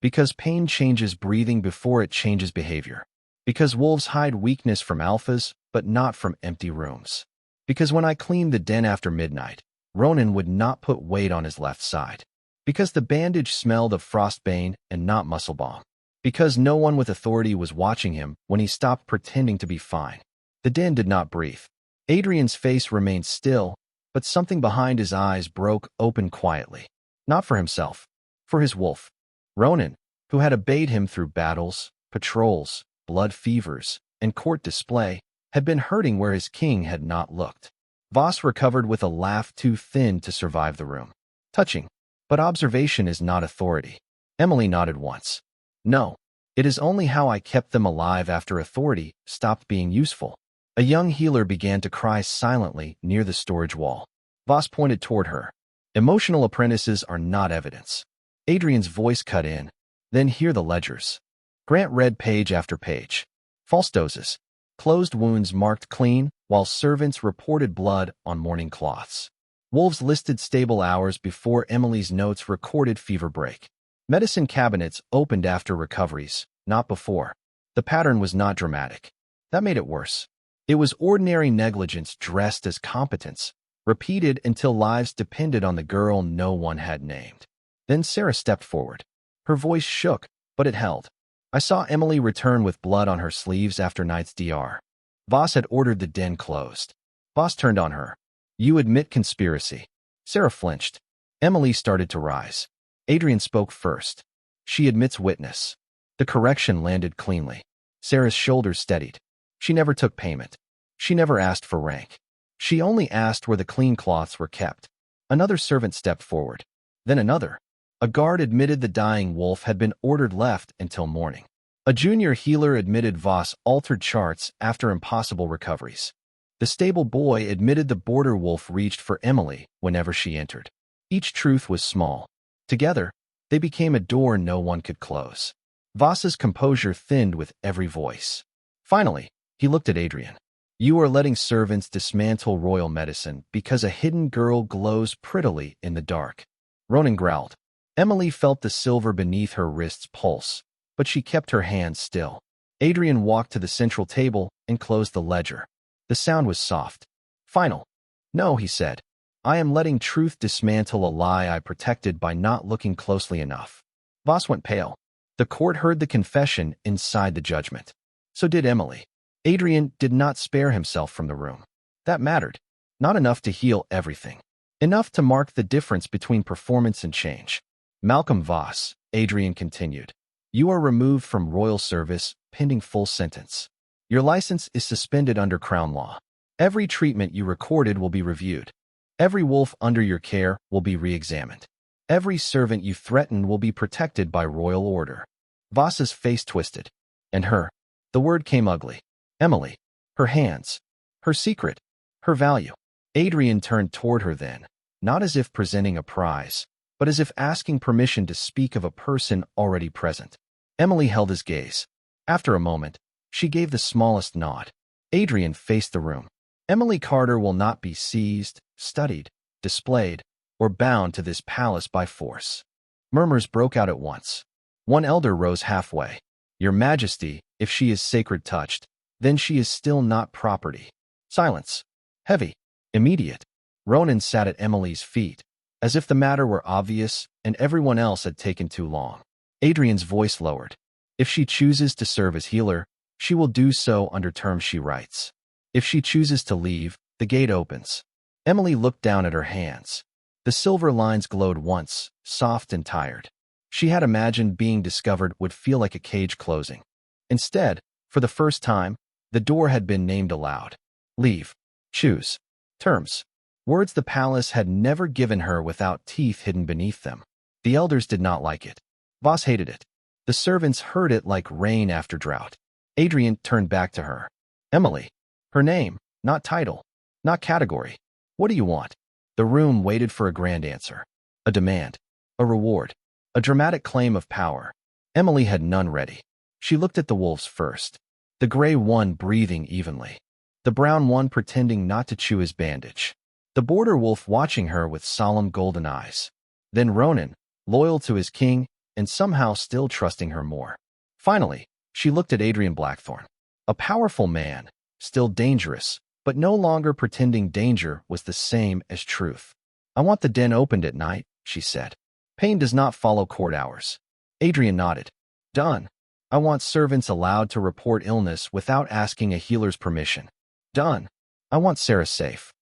Because pain changes breathing before it changes behavior. Because wolves hide weakness from alphas, but not from empty rooms. Because when I cleaned the den after midnight, Ronan would not put weight on his left side. Because the bandage smelled of frostbane and not muscle balm. Because no one with authority was watching him when he stopped pretending to be fine. The den did not breathe. Adrian's face remained still, but something behind his eyes broke open quietly. Not for himself, for his wolf. Ronan, who had obeyed him through battles, patrols, blood fevers, and court display, had been hurting where his king had not looked. Voss recovered with a laugh too thin to survive the room. Touching. But observation is not authority. Emily nodded once. No, it is only how I kept them alive after authority stopped being useful. A young healer began to cry silently near the storage wall. Voss pointed toward her. Emotional apprentices are not evidence. Adrian's voice cut in. Then hear the ledgers. Grant read page after page. False doses. Closed wounds marked clean, while servants reported blood on morning cloths. Wolves listed stable hours before Emily's notes recorded fever break. Medicine cabinets opened after recoveries, not before. The pattern was not dramatic. That made it worse. It was ordinary negligence dressed as competence, repeated until lives depended on the girl no one had named. Then Sarah stepped forward. Her voice shook, but it held. I saw Emily return with blood on her sleeves after night's DR. Voss had ordered the den closed. Voss turned on her. You admit conspiracy. Sarah flinched. Emily started to rise. Adrian spoke first. She admits witness. The correction landed cleanly. Sarah's shoulders steadied. She never took payment. She never asked for rank. She only asked where the clean cloths were kept. Another servant stepped forward. Then another. A guard admitted the dying wolf had been ordered left until morning. A junior healer admitted Voss altered charts after impossible recoveries. The stable boy admitted the border wolf reached for Emily whenever she entered. Each truth was small. Together, they became a door no one could close. Voss's composure thinned with every voice. Finally, he looked at Adrian. You are letting servants dismantle royal medicine because a hidden girl glows prettily in the dark. Ronan growled. Emily felt the silver beneath her wrists pulse, but she kept her hands still. Adrian walked to the central table and closed the ledger. The sound was soft. Final. No, he said. I am letting truth dismantle a lie I protected by not looking closely enough. Voss went pale. The court heard the confession inside the judgment. So did Emily. Adrian did not spare himself from the room. That mattered. Not enough to heal everything. Enough to mark the difference between performance and change. Malcolm Voss, Adrian continued. You are removed from royal service, pending full sentence. Your license is suspended under Crown law. Every treatment you recorded will be reviewed. Every wolf under your care will be re-examined. Every servant you threaten will be protected by royal order. Voss's face twisted. And her. The word came ugly. Emily. Her hands. Her secret. Her value. Adrian turned toward her then, not as if presenting a prize, but as if asking permission to speak of a person already present. Emily held his gaze. After a moment, she gave the smallest nod. Adrian faced the room. Emily Carter will not be seized, studied, displayed, or bound to this palace by force. Murmurs broke out at once. One elder rose halfway. Your Majesty, if she is sacred touched, then she is still not property. Silence. Heavy. Immediate. Ronan sat at Emily's feet, as if the matter were obvious and everyone else had taken too long. Adrian's voice lowered. If she chooses to serve as healer, she will do so under terms she writes. If she chooses to leave, the gate opens. Emily looked down at her hands. The silver lines glowed once, soft and tired. She had imagined being discovered would feel like a cage closing. Instead, for the first time, the door had been named aloud. Leave. Choose. Terms. Words the palace had never given her without teeth hidden beneath them. The elders did not like it. Voss hated it. The servants heard it like rain after drought. Adrian turned back to her. Emily. Her name, not title, not category. What do you want? The room waited for a grand answer. A demand. A reward. A dramatic claim of power. Emily had none ready. She looked at the wolves first. The gray one breathing evenly. The brown one pretending not to chew his bandage. The border wolf watching her with solemn golden eyes. Then Ronan, loyal to his king, and somehow still trusting her more. Finally, she looked at Adrian Blackthorne. A powerful man, still dangerous, but no longer pretending danger was the same as truth. I want the den opened at night, she said. Pain does not follow court hours. Adrian nodded. Done. I want servants allowed to report illness without asking a healer's permission. Done. I want Sarah safe.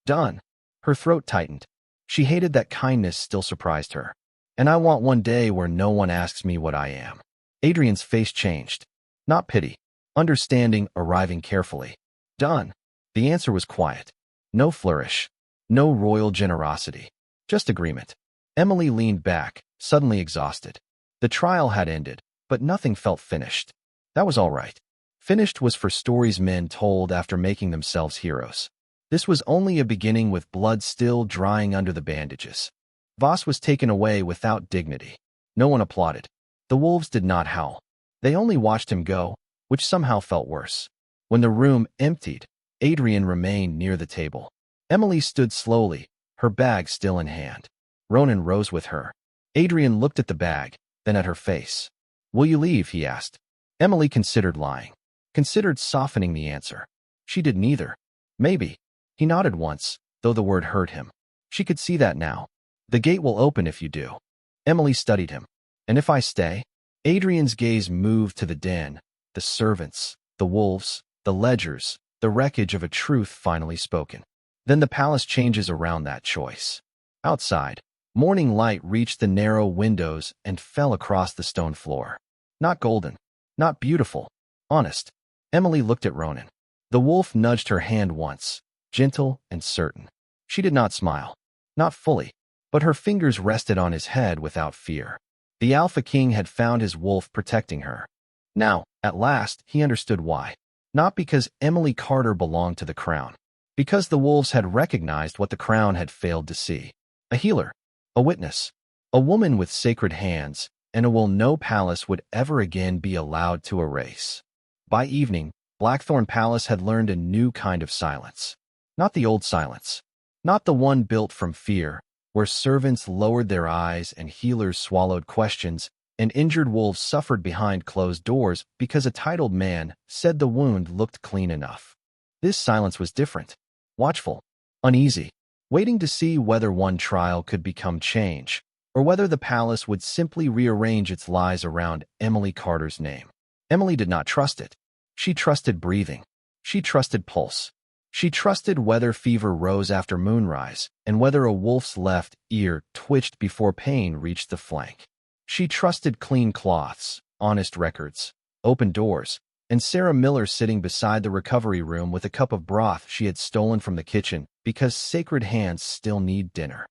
Done. Her throat tightened. She hated that kindness still surprised her. And I want one day where no one asks me what I am. Adrian's face changed. Not pity. Understanding arriving carefully. Done. The answer was quiet. No flourish. No royal generosity. Just agreement. Emily leaned back, suddenly exhausted. The trial had ended, but nothing felt finished. That was all right. Finished was for stories men told after making themselves heroes. This was only a beginning with blood still drying under the bandages. Voss was taken away without dignity. No one applauded. The wolves did not howl. They only watched him go, which somehow felt worse. When the room emptied, Adrian remained near the table. Emily stood slowly, her bag still in hand. Ronan rose with her. Adrian looked at the bag, then at her face. Will you leave? He asked. Emily considered lying. Considered softening the answer. She did neither. Maybe. He nodded once, though the word hurt him. She could see that now. The gate will open if you do. Emily studied him. And if I stay? Adrian's gaze moved to the den, the servants, the wolves, the ledgers, the wreckage of a truth finally spoken. Then the palace changes around that choice. Outside, morning light reached the narrow windows and fell across the stone floor. Not golden, not beautiful, honest. Emily looked at Ronan. The wolf nudged her hand once, gentle and certain. She did not smile. Not fully, but her fingers rested on his head without fear. The Alpha King had found his wolf protecting her. Now, at last, he understood why. Not because Emily Carter belonged to the crown. Because the wolves had recognized what the crown had failed to see. A healer. A witness. A woman with sacred hands, and a will no palace would ever again be allowed to erase. By evening, Blackthorne Palace had learned a new kind of silence. Not the old silence. Not the one built from fear, where servants lowered their eyes and healers swallowed questions, and injured wolves suffered behind closed doors because a titled man said the wound looked clean enough. This silence was different. Watchful. Uneasy. Waiting to see whether one trial could become change, or whether the palace would simply rearrange its lies around Emily Carter's name. Emily did not trust it. She trusted breathing. She trusted pulse. She trusted whether fever rose after moonrise, and whether a wolf's left ear twitched before pain reached the flank. She trusted clean cloths, honest records, open doors, and Sarah Miller sitting beside the recovery room with a cup of broth she had stolen from the kitchen because sacred hands still need dinner.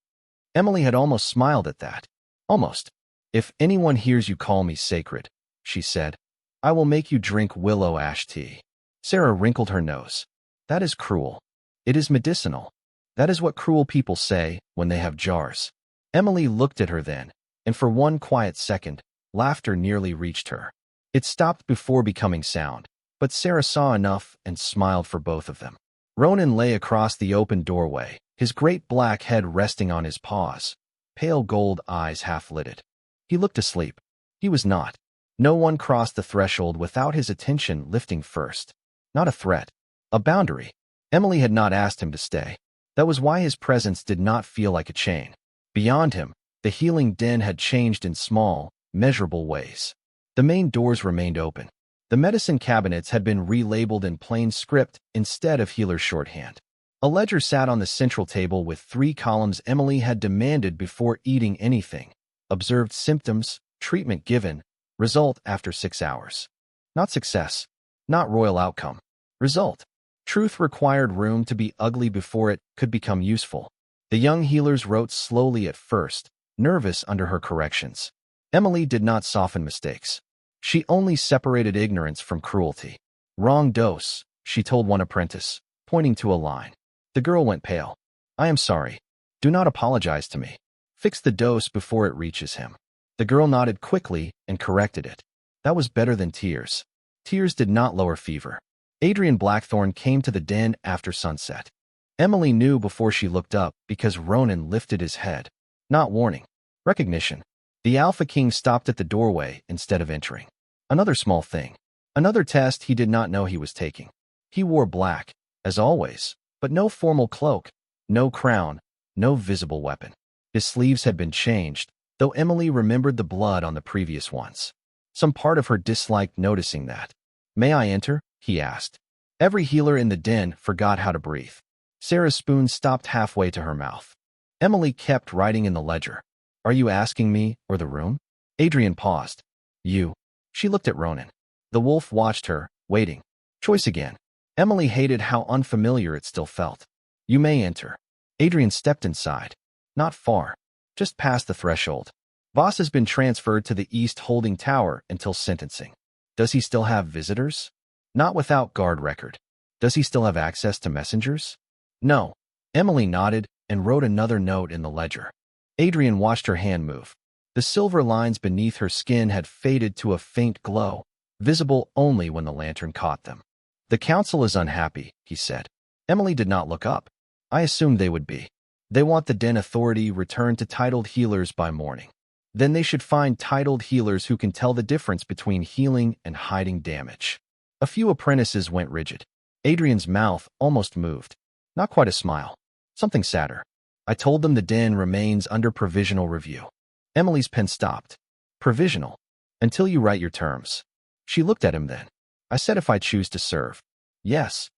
Emily had almost smiled at that. Almost. If anyone hears you call me sacred, she said, I will make you drink willow ash tea. Sarah wrinkled her nose. That is cruel. It is medicinal. That is what cruel people say when they have jars. Emily looked at her then, and for one quiet second, laughter nearly reached her. It stopped before becoming sound, but Sarah saw enough and smiled for both of them. Ronan lay across the open doorway, his great black head resting on his paws, pale gold eyes half-lidded. He looked asleep. He was not. No one crossed the threshold without his attention lifting first. Not a threat. A boundary. Emily had not asked him to stay. That was why his presence did not feel like a chain. Beyond him, the healing den had changed in small, measurable ways. The main doors remained open. The medicine cabinets had been relabeled in plain script instead of healer's shorthand. A ledger sat on the central table with 3 columns Emily had demanded before eating anything. Observed symptoms, treatment given, result after 6 hours. Not success. Not royal outcome. Result. Truth required room to be ugly before it could become useful. The young healers wrote slowly at first, nervous under her corrections. Emily did not soften mistakes. She only separated ignorance from cruelty. Wrong dose, she told one apprentice, pointing to a line. The girl went pale. I am sorry. Do not apologize to me. Fix the dose before it reaches him. The girl nodded quickly and corrected it. That was better than tears. Tears did not lower fever. Adrian Blackthorne came to the den after sunset. Emily knew before she looked up because Ronan lifted his head. Not warning. Recognition. The Alpha King stopped at the doorway instead of entering. Another small thing. Another test he did not know he was taking. He wore black, as always, but no formal cloak, no crown, no visible weapon. His sleeves had been changed, though Emily remembered the blood on the previous ones. Some part of her disliked noticing that. May I enter? He asked. Every healer in the den forgot how to breathe. Sarah's spoon stopped halfway to her mouth. Emily kept writing in the ledger. Are you asking me or the room? Adrian paused. You. She looked at Ronan. The wolf watched her, waiting. Choice again. Emily hated how unfamiliar it still felt. You may enter. Adrian stepped inside. Not far. Just past the threshold. Voss has been transferred to the East Holding Tower until sentencing. Does he still have visitors? Not without guard record. Does he still have access to messengers? No. Emily nodded and wrote another note in the ledger. Adrian watched her hand move. The silver lines beneath her skin had faded to a faint glow, visible only when the lantern caught them. The council is unhappy, he said. Emily did not look up. I assumed they would be. They want the den authority returned to titled healers by morning. Then they should find titled healers who can tell the difference between healing and hiding damage. A few apprentices went rigid. Adrian's mouth almost moved. Not quite a smile. Something sadder. I told them the den remains under provisional review. Emily's pen stopped. Provisional. Until you write your terms. She looked at him then. I said if I choose to serve. Yes.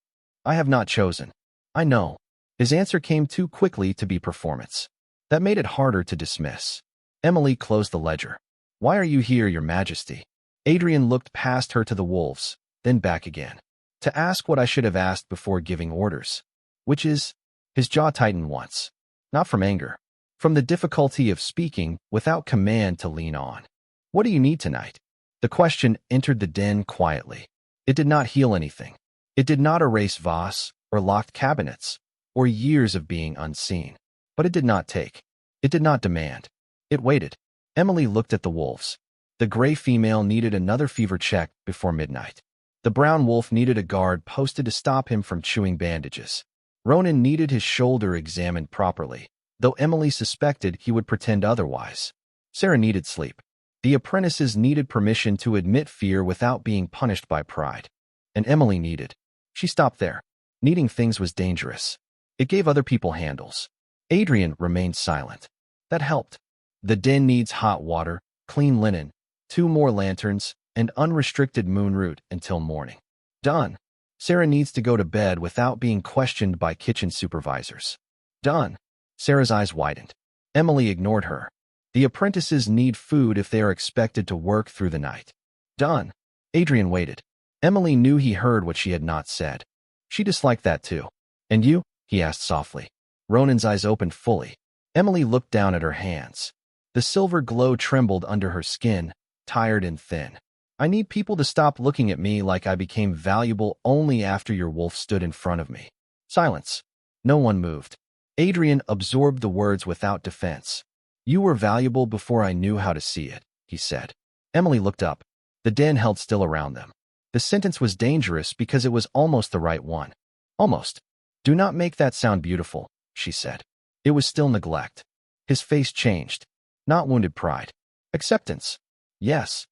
I have not chosen. I know. His answer came too quickly to be performance. That made it harder to dismiss. Emily closed the ledger. Why are you here, Your Majesty? Adrian looked past her to the wolves, then back again. To ask what I should have asked before giving orders. Which is? His jaw tightened once. Not from anger. From the difficulty of speaking without command to lean on. What do you need tonight? The question entered the den quietly. It did not heal anything. It did not erase Voss, or locked cabinets, or years of being unseen. But it did not take. It did not demand. It waited. Emily looked at the wolves. The gray female needed another fever check before midnight. The brown wolf needed a guard posted to stop him from chewing bandages. Ronan needed his shoulder examined properly, though Emily suspected he would pretend otherwise. Sarah needed sleep. The apprentices needed permission to admit fear without being punished by pride. And Emily needed. She stopped there. Needing things was dangerous. It gave other people handles. Adrian remained silent. That helped. The den needs hot water, clean linen, 2 more lanterns, and unrestricted moon root until morning. Done. Sarah needs to go to bed without being questioned by kitchen supervisors. Done. Sarah's eyes widened. Emily ignored her. The apprentices need food if they are expected to work through the night. Done. Adrian waited. Emily knew he heard what she had not said. She disliked that too. And you? He asked softly. Ronan's eyes opened fully. Emily looked down at her hands. The silver glow trembled under her skin, tired and thin. I need people to stop looking at me like I became valuable only after your wolf stood in front of me. Silence. No one moved. Adrian absorbed the words without defense. You were valuable before I knew how to see it, he said. Emily looked up. The den held still around them. The sentence was dangerous because it was almost the right one. Almost. Do not make that sound beautiful, she said. It was still neglect. His face changed. Not wounded pride. Acceptance. Yes.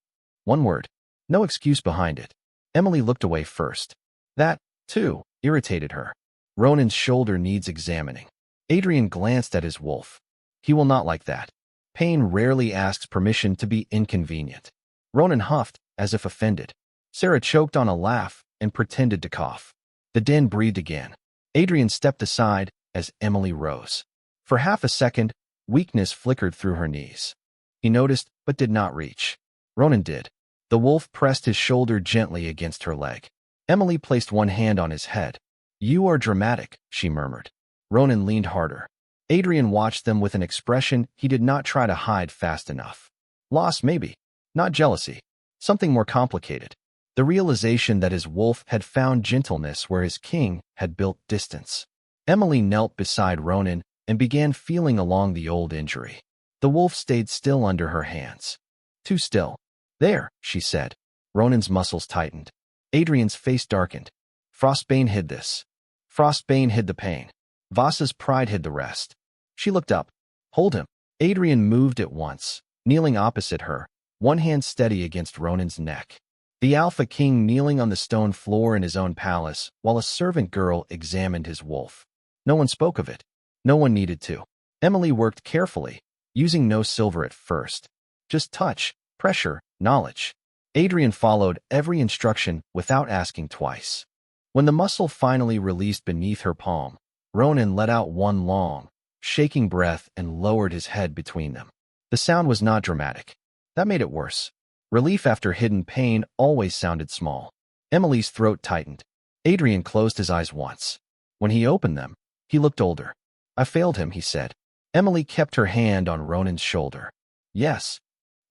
One word. No excuse behind it. Emily looked away first. That, too, irritated her. Ronan's shoulder needs examining. Adrian glanced at his wolf. He will not like that. Pain rarely asks permission to be inconvenient. Ronan huffed, as if offended. Sarah choked on a laugh and pretended to cough. The den breathed again. Adrian stepped aside as Emily rose. For half a second, weakness flickered through her knees. He noticed, but did not reach. Ronan did. The wolf pressed his shoulder gently against her leg. Emily placed one hand on his head. "You are dramatic," she murmured. Ronan leaned harder. Adrian watched them with an expression he did not try to hide fast enough. Loss, maybe. Not jealousy. Something more complicated. The realization that his wolf had found gentleness where his king had built distance. Emily knelt beside Ronan and began feeling along the old injury. The wolf stayed still under her hands. Too still. "There," she said. Ronan's muscles tightened. Adrian's face darkened. Frostbane hid this. Frostbane hid the pain. Voss's pride hid the rest. She looked up. "Hold him." Adrian moved at once, kneeling opposite her, one hand steady against Ronan's neck. The Alpha King kneeling on the stone floor in his own palace, while a servant girl examined his wolf. No one spoke of it. No one needed to. Emily worked carefully, using no silver at first. Just touch, pressure, knowledge. Adrian followed every instruction without asking twice. When the muscle finally released beneath her palm, Ronan let out one long, shaking breath and lowered his head between them. The sound was not dramatic. That made it worse. Relief after hidden pain always sounded small. Emily's throat tightened. Adrian closed his eyes once. When he opened them, he looked older. "I failed him," he said. Emily kept her hand on Ronan's shoulder. "Yes."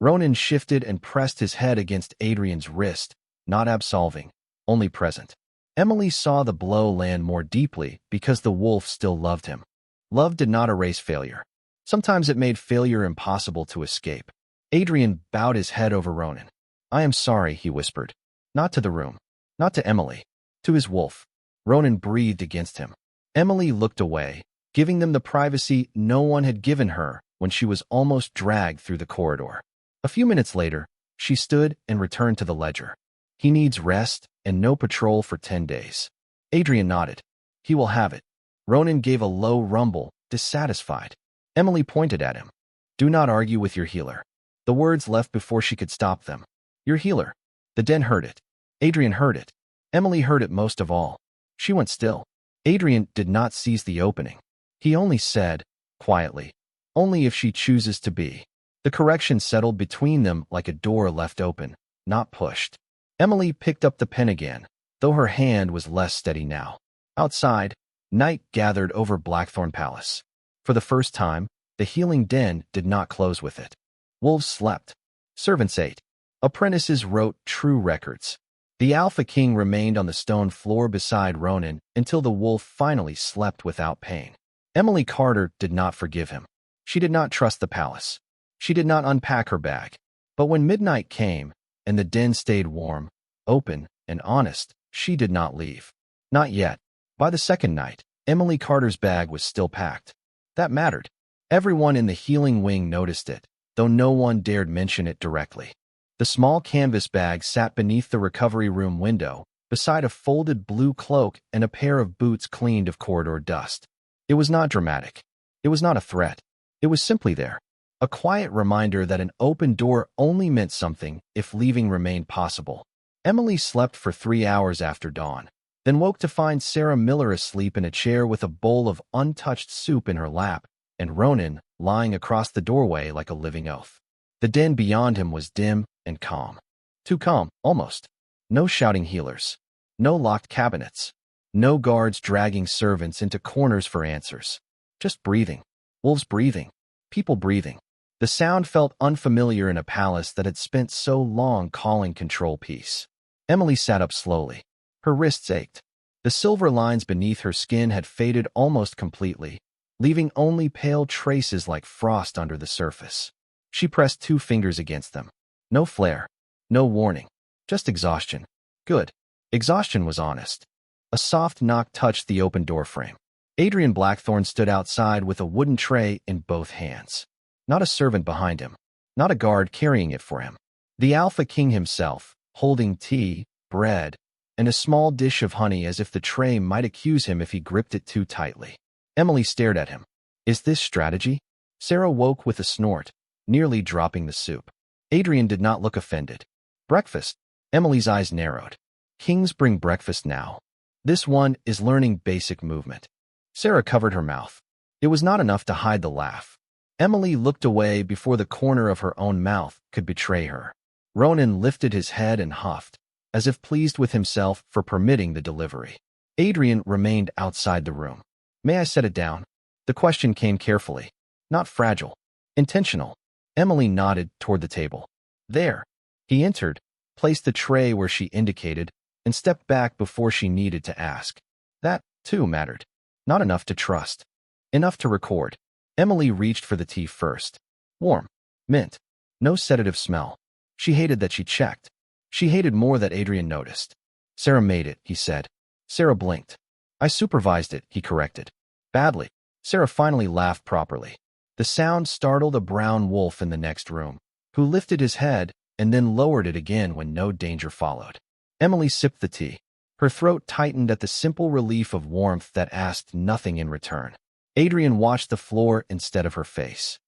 Ronan shifted and pressed his head against Adrian's wrist, not absolving, only present. Emily saw the blow land more deeply because the wolf still loved him. Love did not erase failure. Sometimes it made failure impossible to escape. Adrian bowed his head over Ronan. "I am sorry," he whispered. Not to the room. Not to Emily. To his wolf. Ronan breathed against him. Emily looked away, giving them the privacy no one had given her when she was almost dragged through the corridor. A few minutes later, she stood and returned to the ledger. "He needs rest and no patrol for 10 days. Adrian nodded. "He will have it." Ronan gave a low rumble, dissatisfied. Emily pointed at him. "Do not argue with your healer." The words left before she could stop them. "Your healer." The den heard it. Adrian heard it. Emily heard it most of all. She went still. Adrian did not seize the opening. He only said, quietly, "Only if she chooses to be." The correction settled between them like a door left open, not pushed. Emily picked up the pen again, though her hand was less steady now. Outside, night gathered over Blackthorne Palace. For the first time, the healing den did not close with it. Wolves slept. Servants ate. Apprentices wrote true records. The Alpha King remained on the stone floor beside Ronan until the wolf finally slept without pain. Emily Carter did not forgive him. She did not trust the palace. She did not unpack her bag. But when midnight came, and the den stayed warm, open, and honest, she did not leave. Not yet. By the second night, Emily Carter's bag was still packed. That mattered. Everyone in the healing wing noticed it, though no one dared mention it directly. The small canvas bag sat beneath the recovery room window, beside a folded blue cloak and a pair of boots cleaned of corridor dust. It was not dramatic. It was not a threat. It was simply there. A quiet reminder that an open door only meant something if leaving remained possible. Emily slept for 3 hours after dawn, then woke to find Sarah Miller asleep in a chair with a bowl of untouched soup in her lap, and Ronan lying across the doorway like a living oath. The den beyond him was dim and calm. Too calm, almost. No shouting healers. No locked cabinets. No guards dragging servants into corners for answers. Just breathing. Wolves breathing. People breathing. The sound felt unfamiliar in a palace that had spent so long calling control peace. Emily sat up slowly. Her wrists ached. The silver lines beneath her skin had faded almost completely, leaving only pale traces like frost under the surface. She pressed 2 fingers against them. No flare. No warning. Just exhaustion. Good. Exhaustion was honest. A soft knock touched the open doorframe. Adrian Blackthorne stood outside with a wooden tray in both hands. Not a servant behind him. Not a guard carrying it for him. The Alpha King himself, holding tea, bread, and a small dish of honey as if the tray might accuse him if he gripped it too tightly. Emily stared at him. Is this strategy? Sarah woke with a snort, nearly dropping the soup. Adrian did not look offended. Breakfast. Emily's eyes narrowed. Kings bring breakfast now. This one is learning basic movement. Sarah covered her mouth. It was not enough to hide the laugh. Emily looked away before the corner of her own mouth could betray her. Ronan lifted his head and huffed, as if pleased with himself for permitting the delivery. Adrian remained outside the room. May I set it down? The question came carefully. Not fragile. Intentional. Emily nodded toward the table. There. He entered, placed the tray where she indicated, and stepped back before she needed to ask. That, too, mattered. Not enough to trust. Enough to record. Emily reached for the tea first. Warm. Mint. No sedative smell. She hated that she checked. She hated more that Adrian noticed. Sarah made it, he said. Sarah blinked. I supervised it, he corrected. Badly. Sarah finally laughed properly. The sound startled a brown wolf in the next room, who lifted his head and then lowered it again when no danger followed. Emily sipped the tea. Her throat tightened at the simple relief of warmth that asked nothing in return. Adrian watched the floor instead of her face.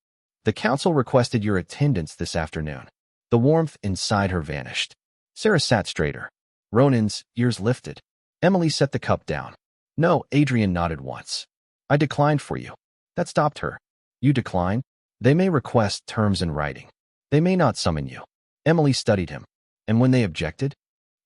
The council requested your attendance this afternoon. The warmth inside her vanished. Sarah sat straighter. Ronan's ears lifted. Emily set the cup down. No, Adrian nodded once. I declined for you. That stopped her. You decline? They may request terms in writing. They may not summon you. Emily studied him. And when they objected?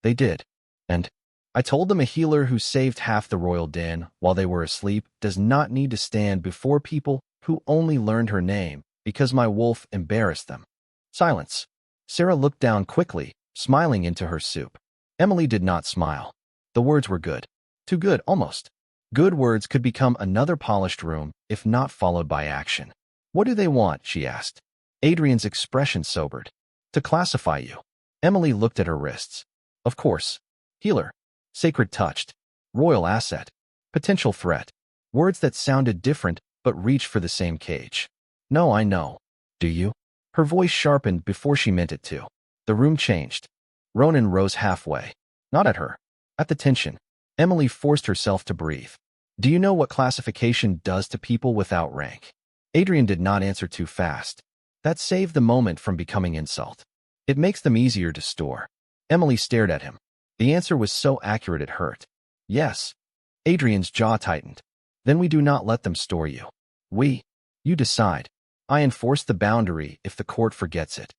They did. And I told them a healer who saved half the royal den while they were asleep does not need to stand before people who only learned her name because my wolf embarrassed them. Silence. Sarah looked down quickly, smiling into her soup. Emily did not smile. The words were good. Too good, almost. Good words could become another polished room if not followed by action. What do they want? She asked. Adrian's expression sobered. To classify you. Emily looked at her wrists. Of course. Healer. Sacred touched. Royal asset. Potential threat. Words that sounded different but reached for the same cage. No, I know. Do you? Her voice sharpened before she meant it to. The room changed. Ronan rose halfway. Not at her. At the tension. Emily forced herself to breathe. Do you know what classification does to people without rank? Adrian did not answer too fast. That saved the moment from becoming insult. It makes them easier to store. Emily stared at him. The answer was so accurate it hurt. Yes. Adrian's jaw tightened. Then we do not let them store you. You decide. I enforce the boundary if the court forgets it.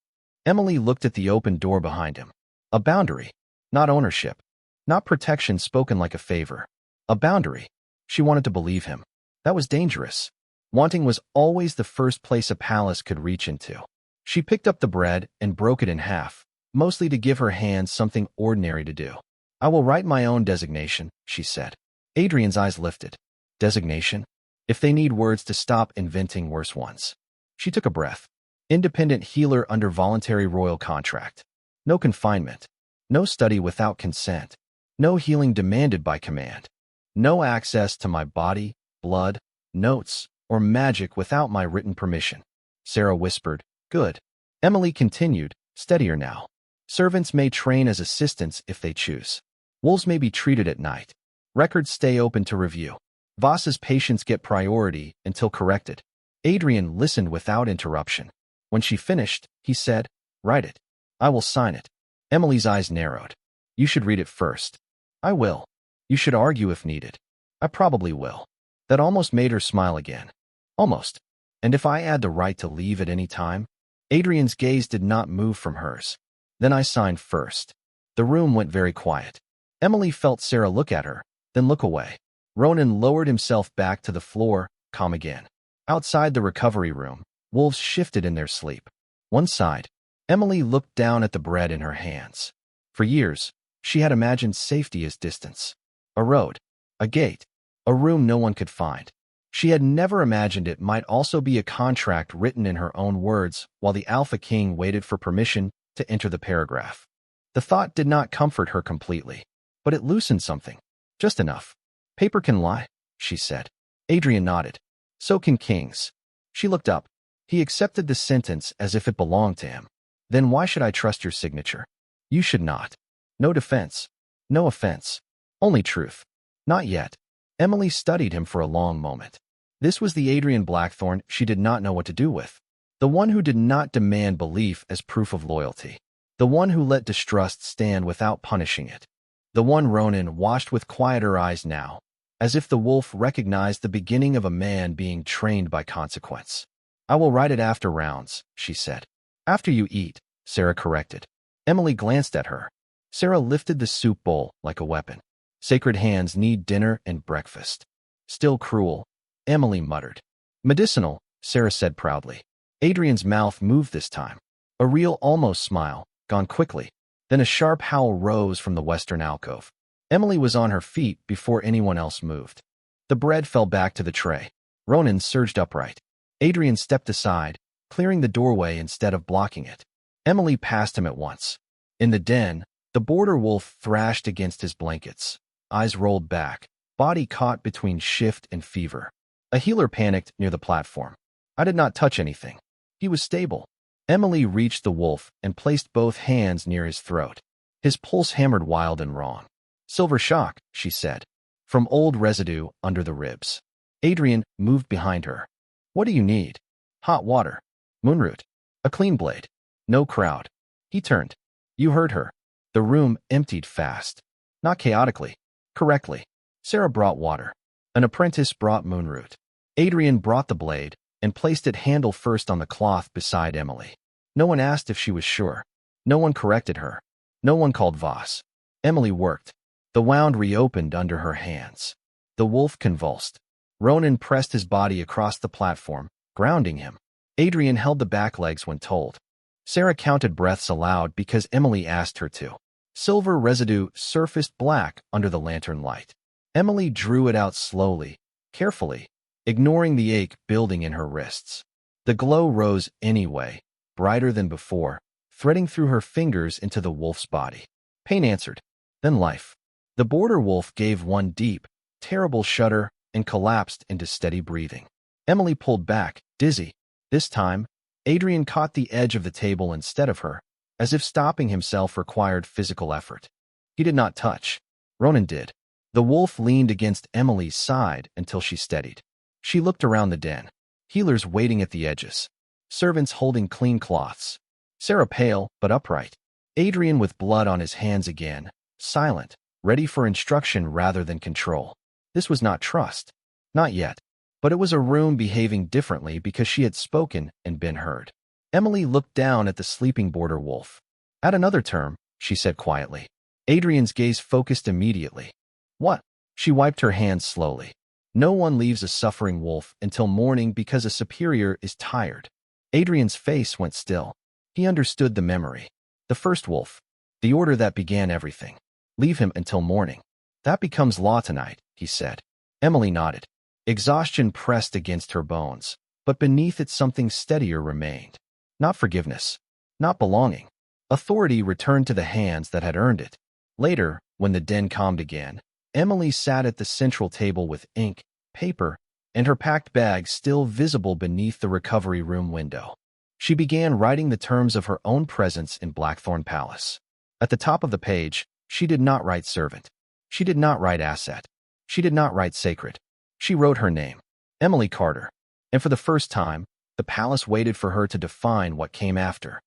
Emily looked at the open door behind him. A boundary. Not ownership. Not protection spoken like a favor. A boundary. She wanted to believe him. That was dangerous. Wanting was always the first place a palace could reach into. She picked up the bread and broke it in half, mostly to give her hands something ordinary to do. I will write my own designation, she said. Adrian's eyes lifted. Designation? If they need words to stop inventing worse ones. She took a breath. Independent healer under voluntary royal contract. No confinement. No study without consent. No healing demanded by command. No access to my body, blood, notes, or magic without my written permission. Sarah whispered, Good. Emily continued, steadier now. Servants may train as assistants if they choose. Wolves may be treated at night. Records stay open to review. Voss's patients get priority until corrected. Adrian listened without interruption. When she finished, he said, Write it. I will sign it. Emily's eyes narrowed. You should read it first. I will. You should argue if needed. I probably will. That almost made her smile again. Almost. And if I add the right to leave at any time? Adrian's gaze did not move from hers. Then I signed first. The room went very quiet. Emily felt Sarah look at her, then look away. Ronan lowered himself back to the floor, calm again. Outside the recovery room, wolves shifted in their sleep. One side, Emily looked down at the bread in her hands. For years, she had imagined safety as distance. A road, a gate, a room no one could find. She had never imagined it might also be a contract written in her own words while the Alpha King waited for permission to enter the paragraph. The thought did not comfort her completely, but it loosened something. Just enough. Paper can lie, she said. Adrian nodded. So can kings. She looked up. He accepted the sentence as if it belonged to him. Then why should I trust your signature? You should not. No defense. No offense. Only truth. Not yet. Emily studied him for a long moment. This was the Adrian Blackthorne she did not know what to do with. The one who did not demand belief as proof of loyalty. The one who let distrust stand without punishing it. The one Ronan watched with quieter eyes now, as if the wolf recognized the beginning of a man being trained by consequence. "I will write it after rounds," she said. "After you eat," Sarah corrected. Emily glanced at her. Sarah lifted the soup bowl like a weapon. "Sacred hands need dinner and breakfast." "Still cruel," Emily muttered. "Medicinal," Sarah said proudly. Adrian's mouth moved this time. A real almost smile, gone quickly. Then a sharp howl rose from the western alcove. Emily was on her feet before anyone else moved. The bread fell back to the tray. Ronan surged upright. Adrian stepped aside, clearing the doorway instead of blocking it. Emily passed him at once. In the den, the border wolf thrashed against his blankets. Eyes rolled back, body caught between shift and fever. A healer panicked near the platform. "I did not touch anything. He was stable." Emily reached the wolf and placed both hands near his throat. His pulse hammered wild and wrong. "Silver shock," she said, from old residue under the ribs. Adrian moved behind her. "What do you need?" "Hot water. Moonroot. A clean blade." "No crowd." He turned. "You heard her." The room emptied fast. Not chaotically. Correctly. Sarah brought water. An apprentice brought moonroot. Adrian brought the blade and placed it handle first on the cloth beside Emily. No one asked if she was sure. No one corrected her. No one called Voss. Emily worked. The wound reopened under her hands. The wolf convulsed. Ronan pressed his body across the platform, grounding him. Adrian held the back legs when told. Sarah counted breaths aloud because Emily asked her to. Silver residue surfaced black under the lantern light. Emily drew it out slowly, carefully, ignoring the ache building in her wrists. The glow rose anyway, brighter than before, threading through her fingers into the wolf's body. Pain answered. Then life. The border wolf gave one deep, terrible shudder and collapsed into steady breathing. Emily pulled back, dizzy. This time, Adrian caught the edge of the table instead of her, as if stopping himself required physical effort. He did not touch. Ronan did. The wolf leaned against Emily's side until she steadied. She looked around the den. Healers waiting at the edges. Servants holding clean cloths. Sarah pale, but upright. Adrian with blood on his hands again, silent, ready for instruction rather than control. This was not trust. Not yet. But it was a room behaving differently because she had spoken and been heard. Emily looked down at the sleeping border wolf. "Add another term," she said quietly. Adrian's gaze focused immediately. "What?" She wiped her hands slowly. No one leaves a suffering wolf until morning because a superior is tired. Adrian's face went still. He understood the memory. The first wolf. The order that began everything. "Leave him until morning." "That becomes law tonight," he said. Emily nodded. Exhaustion pressed against her bones, but beneath it something steadier remained. Not forgiveness. Not belonging. Authority returned to the hands that had earned it. Later, when the den calmed again, Emily sat at the central table with ink, paper, and her packed bag still visible beneath the recovery room window. She began writing the terms of her own presence in Blackthorne Palace. At the top of the page, she did not write servant. She did not write asset. She did not write sacred. She wrote her name, Emily Carter. And for the first time, the palace waited for her to define what came after.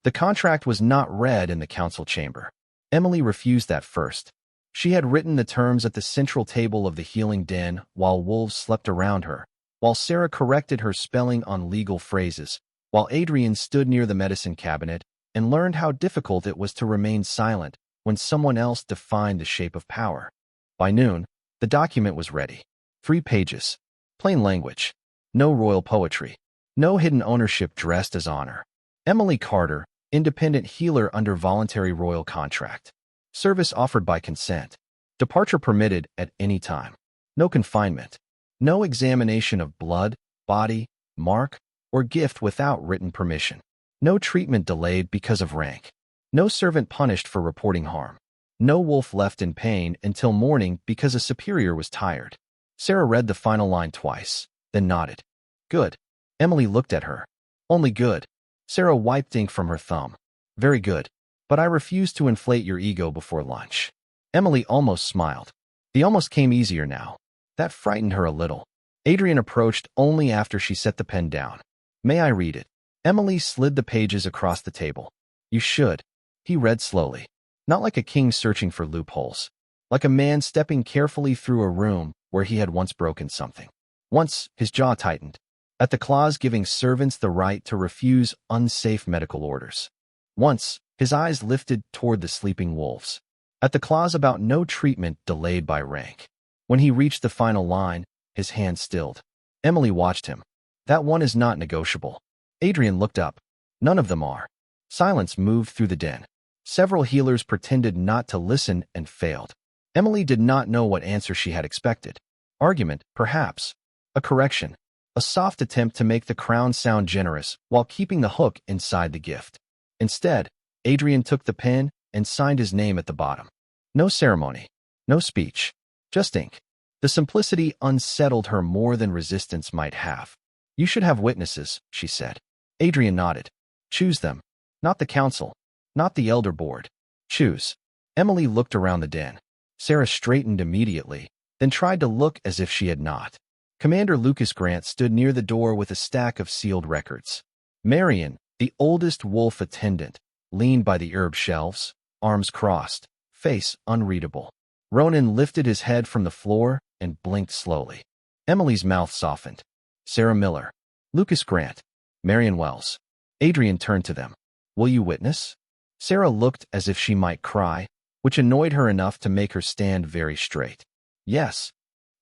The contract was not read in the council chamber. Emily refused that first. She had written the terms at the central table of the healing den while wolves slept around her, while Sarah corrected her spelling on legal phrases, while Adrian stood near the medicine cabinet and learned how difficult it was to remain silent when someone else defined the shape of power. By noon, the document was ready. 3 pages. Plain language. No royal poetry. No hidden ownership dressed as honor. Emily Carter, independent healer under voluntary royal contract. Service offered by consent. Departure permitted at any time. No confinement. No examination of blood, body, mark, or gift without written permission. No treatment delayed because of rank. No servant punished for reporting harm. No wolf left in pain until morning because a superior was tired. Sarah read the final line twice, then nodded. Good. Emily looked at her. Only good. Sarah wiped ink from her thumb. Very good. But I refuse to inflate your ego before lunch. Emily almost smiled. The almost came easier now. That frightened her a little. Adrian approached only after she set the pen down. May I read it? Emily slid the pages across the table. You should. He read slowly. Not like a king searching for loopholes. Like a man stepping carefully through a room where he had once broken something. Once, his jaw tightened. At the clause giving servants the right to refuse unsafe medical orders. Once, his eyes lifted toward the sleeping wolves. At the clause about no treatment delayed by rank. When he reached the final line, his hand stilled. Emily watched him. That one is not negotiable. Adrian looked up. None of them are. Silence moved through the den. Several healers pretended not to listen and failed. Emily did not know what answer she had expected. Argument, perhaps. A correction. A soft attempt to make the crown sound generous while keeping the hook inside the gift. Instead, Adrian took the pen and signed his name at the bottom. No ceremony. No speech. Just ink. The simplicity unsettled her more than resistance might have. You should have witnesses, she said. Adrian nodded. Choose them. Not the council. Not the elder board. Choose. Emily looked around the den. Sarah straightened immediately, then tried to look as if she had not. Commander Lucas Grant stood near the door with a stack of sealed records. Marion, the oldest wolf attendant, leaned by the herb shelves, arms crossed, face unreadable. Ronan lifted his head from the floor and blinked slowly. Emily's mouth softened. Sarah Miller. Lucas Grant. Marion Wells. Adrian turned to them. Will you witness? Sarah looked as if she might cry, which annoyed her enough to make her stand very straight. Yes.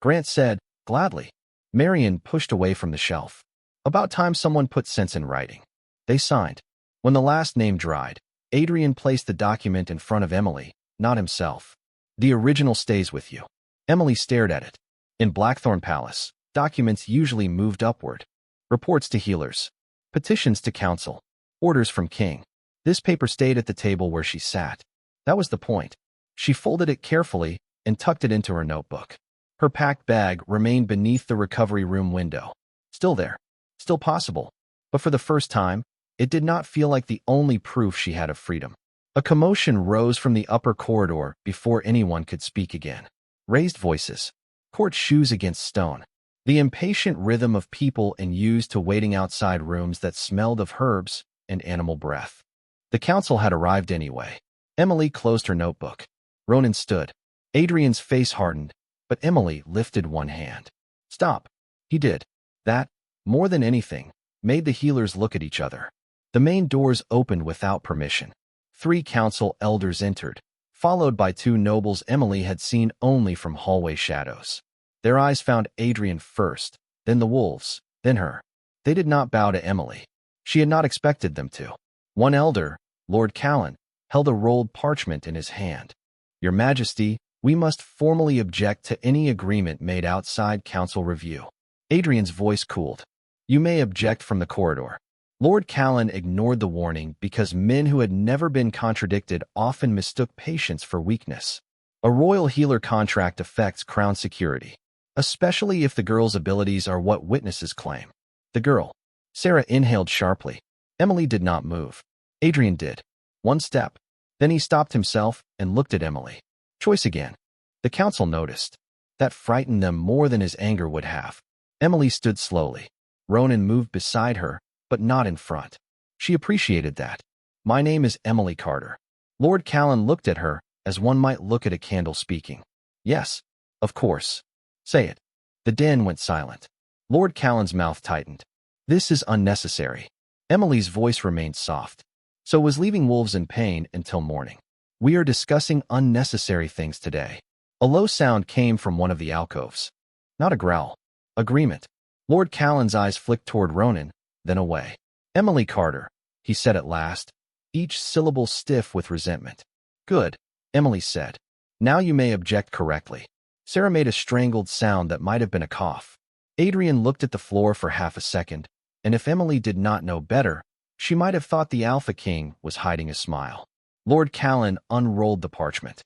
Grant said, gladly. Marion pushed away from the shelf. About time someone put sense in writing. They signed. When the last name dried, Adrian placed the document in front of Emily, not himself. The original stays with you. Emily stared at it. In Blackthorne Palace, documents usually moved upward. Reports to healers. Petitions to council. Orders from king. This paper stayed at the table where she sat. That was the point. She folded it carefully and tucked it into her notebook. Her packed bag remained beneath the recovery room window. Still there. Still possible. But for the first time, it did not feel like the only proof she had of freedom. A commotion rose from the upper corridor before anyone could speak again. Raised voices. Court shoes against stone. The impatient rhythm of people and used to waiting outside rooms that smelled of herbs and animal breath. The council had arrived anyway. Emily closed her notebook. Ronan stood. Adrian's face hardened, but Emily lifted one hand. Stop. He did. That, more than anything, made the healers look at each other. The main doors opened without permission. 3 council elders entered, followed by 2 nobles Emily had seen only from hallway shadows. Their eyes found Adrian first, then the wolves, then her. They did not bow to Emily. She had not expected them to. One elder, Lord Callan, held a rolled parchment in his hand. Your Majesty, we must formally object to any agreement made outside council review. Adrian's voice cooled. You may object from the corridor. Lord Callan ignored the warning because men who had never been contradicted often mistook patience for weakness. A royal healer contract affects crown security, especially if the girl's abilities are what witnesses claim. The girl. Sarah inhaled sharply. Emily did not move. Adrian did. One step. Then he stopped himself and looked at Emily. Choice again. The council noticed. That frightened them more than his anger would have. Emily stood slowly. Ronan moved beside her, but not in front. She appreciated that. My name is Emily Carter. Lord Callan looked at her as one might look at a candle speaking. Yes, of course. Say it. The den went silent. Lord Callan's mouth tightened. This is unnecessary. Emily's voice remained soft. So was leaving wolves in pain until morning. We are discussing unnecessary things today. A low sound came from one of the alcoves. Not a growl. Agreement. Lord Callan's eyes flicked toward Ronan, then away. Emily Carter, he said at last, each syllable stiff with resentment. Good, Emily said. Now you may object correctly. Sarah made a strangled sound that might have been a cough. Adrian looked at the floor for half a second, and if Emily did not know better, she might have thought the Alpha King was hiding a smile. Lord Callan unrolled the parchment.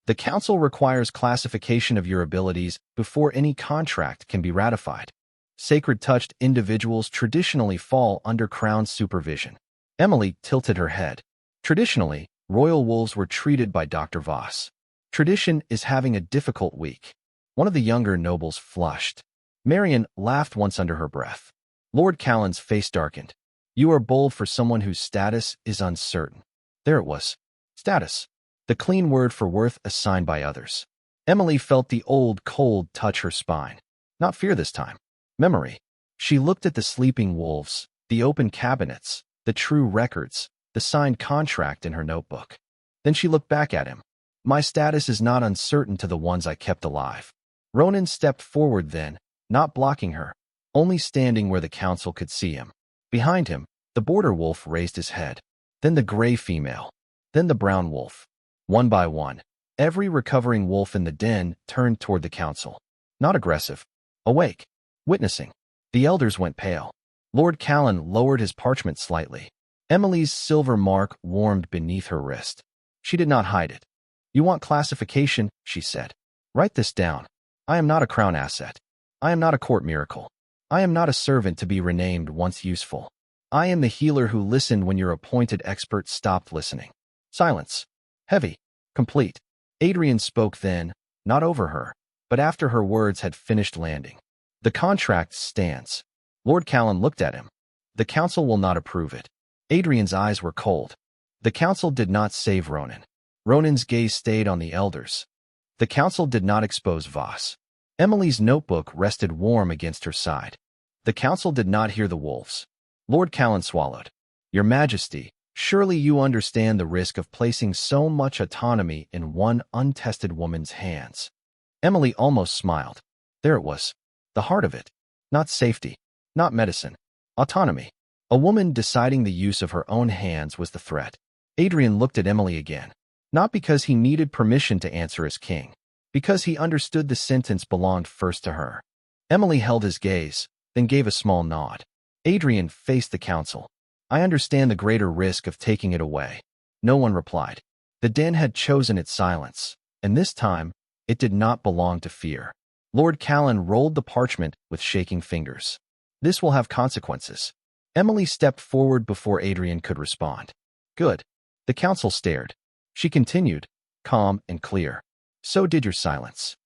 The council requires classification of your abilities before any contract can be ratified. Sacred-touched individuals traditionally fall under crown supervision. Emily tilted her head. Traditionally, royal wolves were treated by Dr. Voss. Tradition is having a difficult week. One of the younger nobles flushed. Marian laughed once under her breath. Lord Callan's face darkened. You are bold for someone whose status is uncertain. There it was. Status. The clean word for worth assigned by others. Emily felt the old cold touch her spine. Not fear this time. Memory. She looked at the sleeping wolves, the open cabinets, the true records, the signed contract in her notebook. Then she looked back at him. My status is not uncertain to the ones I kept alive. Ronan stepped forward then, not blocking her, only standing where the council could see him. Behind him, the border wolf raised his head. Then the gray female. Then the brown wolf. One by one, every recovering wolf in the den turned toward the council. Not aggressive. Awake. Witnessing. The elders went pale. Lord Callan lowered his parchment slightly. Emily's silver mark warmed beneath her wrist. She did not hide it. You want classification, she said. Write this down. I am not a crown asset. I am not a court miracle. I am not a servant to be renamed once useful. I am the healer who listened when your appointed expert stopped listening. Silence. Heavy. Complete. Adrian spoke then, not over her, but after her words had finished landing. The contract stands. Lord Callan looked at him. The council will not approve it. Adrian's eyes were cold. The council did not save Ronan. Ronan's gaze stayed on the elders. The council did not expose Voss. Emily's notebook rested warm against her side. The council did not hear the wolves. Lord Callan swallowed. Your Majesty, surely you understand the risk of placing so much autonomy in one untested woman's hands. Emily almost smiled. There it was. The heart of it. Not safety. Not medicine. Autonomy. A woman deciding the use of her own hands was the threat. Adrian looked at Emily again. Not because he needed permission to answer as king. Because he understood the sentence belonged first to her. Emily held his gaze, then gave a small nod. Adrian faced the council. I understand the greater risk of taking it away. No one replied. The den had chosen its silence, and this time, it did not belong to fear. Lord Callan rolled the parchment with shaking fingers. This will have consequences. Emily stepped forward before Adrian could respond. Good. The council stared. She continued, calm and clear. So did your silence.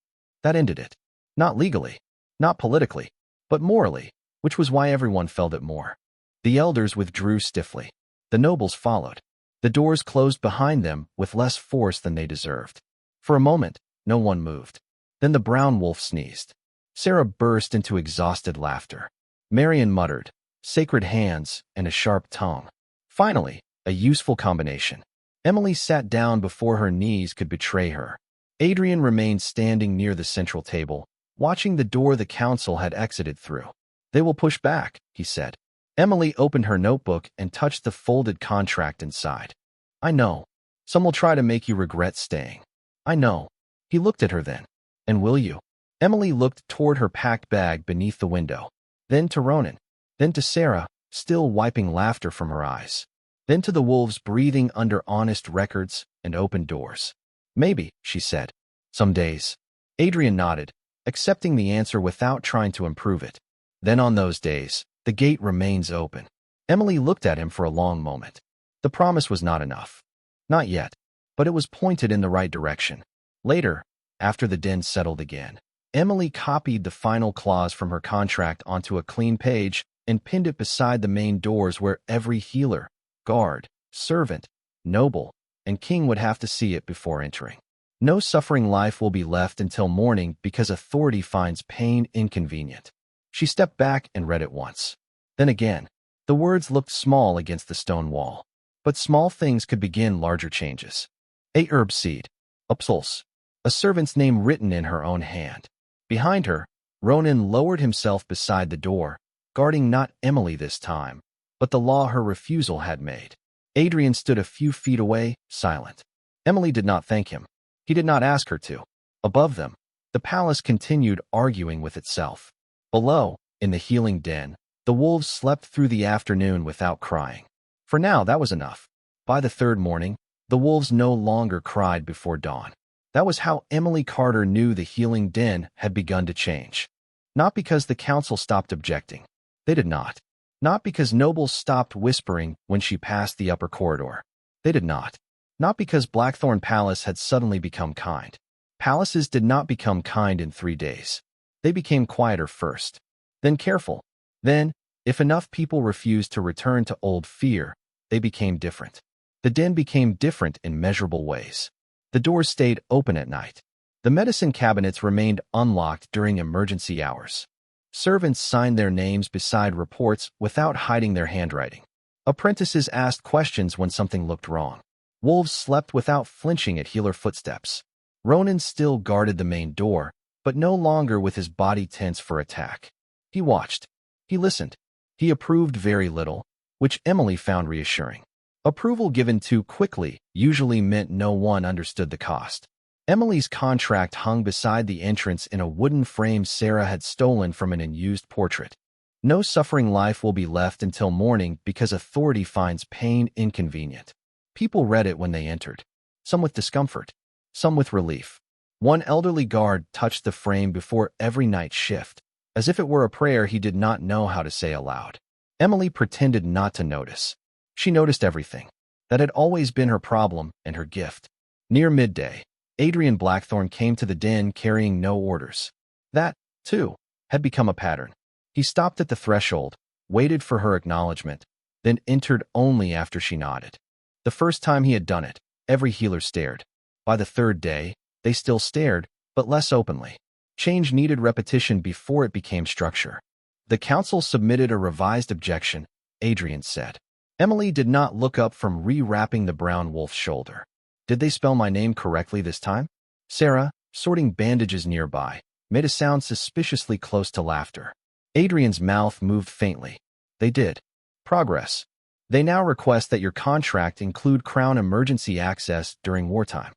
That ended it. Not legally, not politically, but morally, which was why everyone felt it more. The elders withdrew stiffly. The nobles followed. The doors closed behind them with less force than they deserved. For a moment, no one moved. Then the brown wolf sneezed. Sarah burst into exhausted laughter. Marian muttered, sacred hands and a sharp tongue. Finally, a useful combination. Emily sat down before her knees could betray her. Adrian remained standing near the central table, watching the door the council had exited through. They will push back, he said. Emily opened her notebook and touched the folded contract inside. I know. Some will try to make you regret staying. I know. He looked at her then. And will you? Emily looked toward her packed bag beneath the window. Then to Ronan. Then to Sarah, still wiping laughter from her eyes. Then to the wolves breathing under honest records and open doors. Maybe, she said. Some days. Adrian nodded, accepting the answer without trying to improve it. Then on those days, the gate remains open. Emily looked at him for a long moment. The promise was not enough. Not yet, but it was pointed in the right direction. Later, after the den settled again, Emily copied the final clause from her contract onto a clean page and pinned it beside the main doors where every healer, guard, servant, noble, and king would have to see it before entering. No suffering life will be left until morning because authority finds pain inconvenient. She stepped back and read it once. Then again. The words looked small against the stone wall. But small things could begin larger changes. A herb seed. A pulse. A servant's name written in her own hand. Behind her, Ronan lowered himself beside the door, guarding not Emily this time, but the law her refusal had made. Adrian stood a few feet away, silent. Emily did not thank him. He did not ask her to. Above them, the palace continued arguing with itself. Below, in the healing den, the wolves slept through the afternoon without crying. For now, that was enough. By the third morning, the wolves no longer cried before dawn. That was how Emily Carter knew the healing den had begun to change. Not because the council stopped objecting. They did not. Not because nobles stopped whispering when she passed the upper corridor. They did not. Not because Blackthorne Palace had suddenly become kind. Palaces did not become kind in 3 days. They became quieter first, then careful. Then, if enough people refused to return to old fear, they became different. The den became different in measurable ways. The doors stayed open at night. The medicine cabinets remained unlocked during emergency hours. Servants signed their names beside reports without hiding their handwriting. Apprentices asked questions when something looked wrong. Wolves slept without flinching at healer footsteps. Ronan still guarded the main door, but no longer with his body tense for attack. He watched. He listened. He approved very little, which Emily found reassuring. Approval given too quickly usually meant no one understood the cost. Emily's contract hung beside the entrance in a wooden frame Sarah had stolen from an unused portrait. No suffering life will be left until morning because authority finds pain inconvenient. People read it when they entered, some with discomfort, some with relief. One elderly guard touched the frame before every night shift, as if it were a prayer he did not know how to say aloud. Emily pretended not to notice. She noticed everything. That had always been her problem and her gift. Near midday, Adrian Blackthorne came to the den carrying no orders. That, too, had become a pattern. He stopped at the threshold, waited for her acknowledgement, then entered only after she nodded. The first time he had done it, every healer stared. By the third day, they still stared, but less openly. Change needed repetition before it became structure. The council submitted a revised objection, Adrian said. Emily did not look up from rewrapping the brown wolf's shoulder. Did they spell my name correctly this time? Sarah, sorting bandages nearby, made a sound suspiciously close to laughter. Adrian's mouth moved faintly. They did. Progress. They now request that your contract include Crown emergency access during wartime.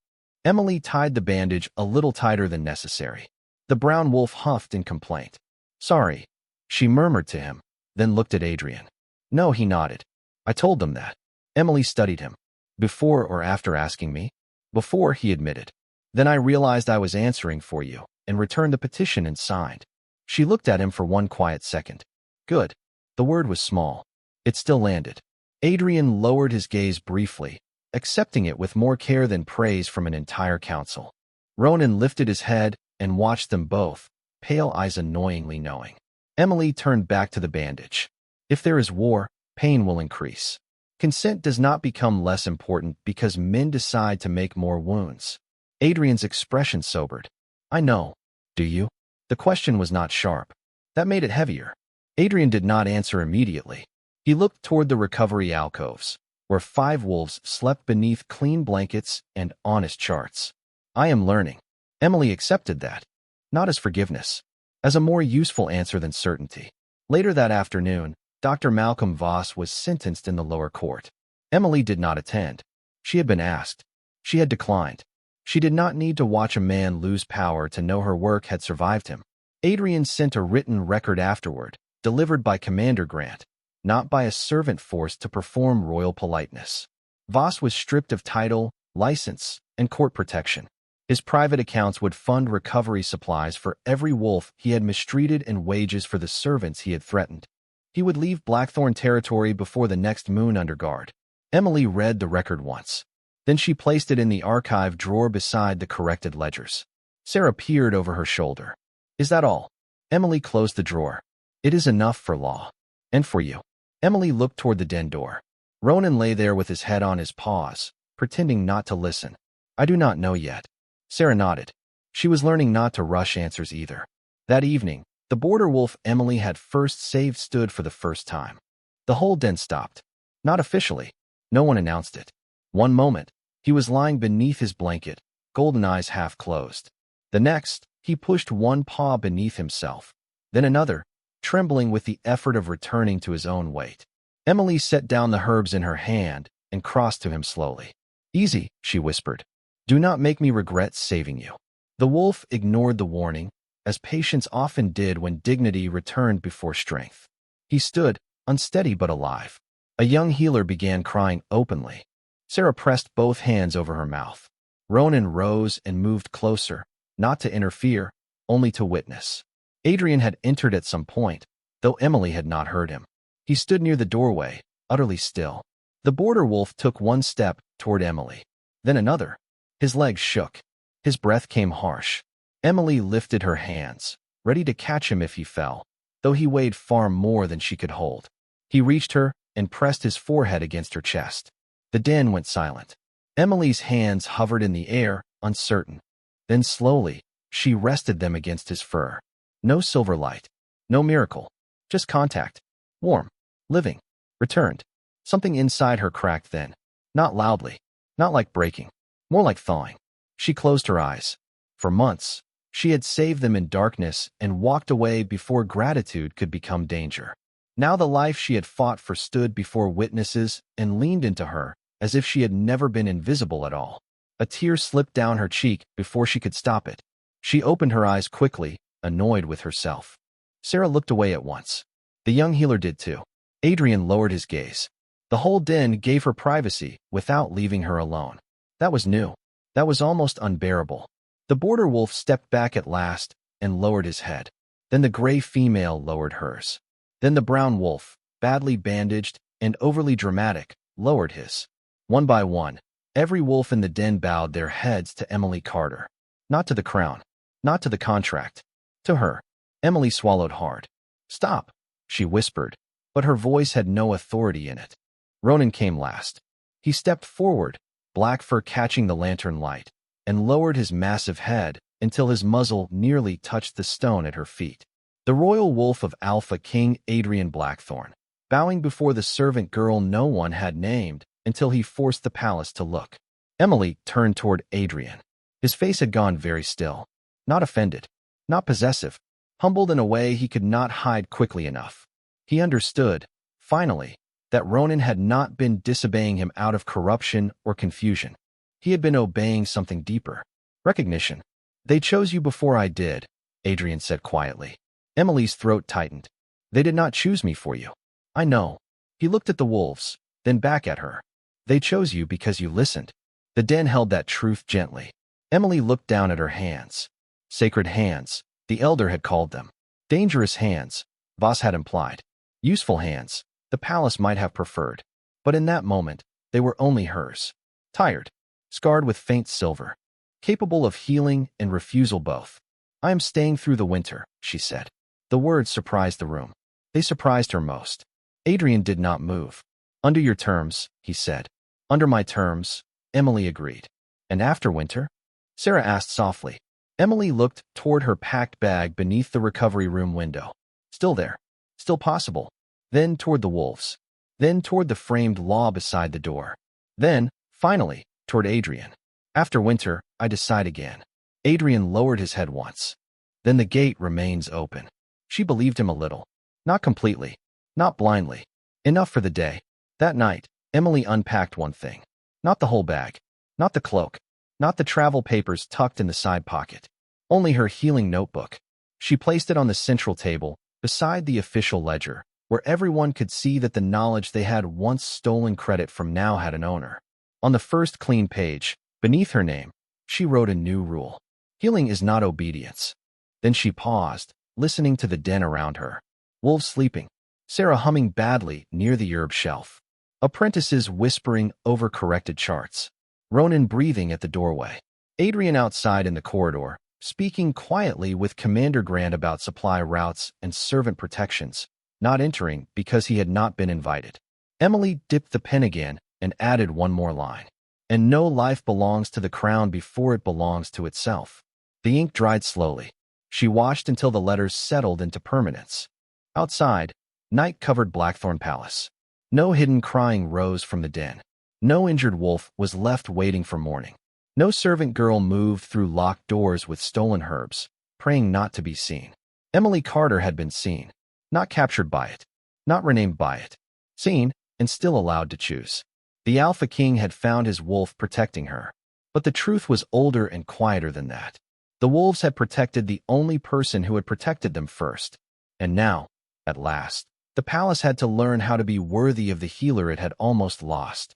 Emily tied the bandage a little tighter than necessary. The brown wolf huffed in complaint. Sorry, she murmured to him, then looked at Adrian. No, he nodded. I told them that. Emily studied him. Before or after asking me? Before, he admitted. Then I realized I was answering for you, and returned the petition and signed. She looked at him for one quiet second. Good. The word was small. It still landed. Adrian lowered his gaze briefly, accepting it with more care than praise from an entire council. Ronan lifted his head and watched them both, pale eyes annoyingly knowing. Emily turned back to the bandage. If there is war, pain will increase. Consent does not become less important because men decide to make more wounds. Adrian's expression sobered. I know. Do you? The question was not sharp. That made it heavier. Adrian did not answer immediately. He looked toward the recovery alcoves, where 5 wolves slept beneath clean blankets and honest charts. I am learning. Emily accepted that. Not as forgiveness. As a more useful answer than certainty. Later that afternoon, Dr. Malcolm Voss was sentenced in the lower court. Emily did not attend. She had been asked. She had declined. She did not need to watch a man lose power to know her work had survived him. Adrian sent a written record afterward, delivered by Commander Grant, not by a servant forced to perform royal politeness. Voss was stripped of title, license, and court protection. His private accounts would fund recovery supplies for every wolf he had mistreated and wages for the servants he had threatened. He would leave Blackthorne territory before the next moon under guard. Emily read the record once. Then she placed it in the archive drawer beside the corrected ledgers. Sarah peered over her shoulder. Is that all? Emily closed the drawer. It is enough for law. And for you. Emily looked toward the den door. Ronan lay there with his head on his paws, pretending not to listen. I do not know yet. Sarah nodded. She was learning not to rush answers either. That evening, the border wolf Emily had first saved stood for the first time. The whole den stopped. Not officially. No one announced it. One moment, he was lying beneath his blanket, golden eyes half closed. The next, he pushed one paw beneath himself. Then another, trembling with the effort of returning to his own weight. Emily set down the herbs in her hand and crossed to him slowly. Easy, she whispered. Do not make me regret saving you. The wolf ignored the warning, as patience often did when dignity returned before strength. He stood, unsteady but alive. A young healer began crying openly. Sarah pressed both hands over her mouth. Ronan rose and moved closer, not to interfere, only to witness. Adrian had entered at some point, though Emily had not heard him. He stood near the doorway, utterly still. The border wolf took one step toward Emily, then another. His legs shook. His breath came harsh. Emily lifted her hands. ready to catch him if he fell, though he weighed far more than she could hold. He reached her and pressed his forehead against her chest. The den went silent. Emily's hands hovered in the air, uncertain. Then slowly, she rested them against his fur. No silver light. No miracle. Just contact. Warm. Living. Returned. Something inside her cracked then. Not loudly. Not like breaking. More like thawing. She closed her eyes. For months, she had saved them in darkness and walked away before gratitude could become danger. Now the life she had fought for stood before witnesses and leaned into her as if she had never been invisible at all. A tear slipped down her cheek before she could stop it. She opened her eyes quickly, annoyed with herself. Sarah looked away at once. The young healer did too. Adrian lowered his gaze. The whole den gave her privacy without leaving her alone. That was new. That was almost unbearable. The border wolf stepped back at last and lowered his head. Then the gray female lowered hers. Then the brown wolf, badly bandaged and overly dramatic, lowered his. One by one, every wolf in the den bowed their heads to Emily Carter. Not to the crown. Not to the contract. To her. Emily swallowed hard. "Stop," she whispered, but her voice had no authority in it. Ronan came last. He stepped forward, black fur catching the lantern light, and lowered his massive head until his muzzle nearly touched the stone at her feet. The royal wolf of Alpha King Adrian Blackthorne, bowing before the servant girl no one had named until he forced the palace to look. Emily turned toward Adrian. His face had gone very still. Not offended. Not possessive. Humbled in a way he could not hide quickly enough. He understood, finally, that Ronan had not been disobeying him out of corruption or confusion. He had been obeying something deeper. Recognition. "They chose you before I did," Adrian said quietly. Emily's throat tightened. "They did not choose me for you. I know." He looked at the wolves, then back at her. "They chose you because you listened." The den held that truth gently. Emily looked down at her hands. Sacred hands, the elder had called them. Dangerous hands, Voss had implied. Useful hands, the palace might have preferred. But in that moment, they were only hers. Tired, scarred with faint silver, capable of healing and refusal both. "I am staying through the winter," she said. The words surprised the room. They surprised her most. Adrian did not move. "Under your terms," he said. "Under my terms," Emily agreed. "And after winter?" Sarah asked softly. Emily looked toward her packed bag beneath the recovery room window. Still there. Still possible. Then toward the wolves. Then toward the framed law beside the door. Then, finally, toward Adrian. "After winter, I decide again." Adrian lowered his head once. "Then the gate remains open." She believed him a little. Not completely. Not blindly. Enough for the day. That night, Emily unpacked one thing. Not the whole bag. Not the cloak. Not the travel papers tucked in the side pocket. Only her healing notebook. She placed it on the central table, beside the official ledger, where everyone could see that the knowledge they had once stolen credit from now had an owner. On the first clean page, beneath her name, she wrote a new rule. Healing is not obedience. Then she paused, listening to the den around her. Wolves sleeping. Sarah humming badly near the herb shelf. Apprentices whispering over corrected charts. Ronan breathing at the doorway. Adrian outside in the corridor, speaking quietly with Commander Grant about supply routes and servant protections, not entering because he had not been invited. Emily dipped the pen again and added one more line. "And no life belongs to the crown before it belongs to itself." The ink dried slowly. She watched until the letters settled into permanence. Outside, night covered Blackthorne Palace. No hidden crying rose from the den. No injured wolf was left waiting for morning. No servant girl moved through locked doors with stolen herbs, praying not to be seen. Emily Carter had been seen, not captured by it, not renamed by it. Seen, and still allowed to choose. The Alpha King had found his wolf protecting her. But the truth was older and quieter than that. The wolves had protected the only person who had protected them first. And now, at last, the palace had to learn how to be worthy of the healer it had almost lost.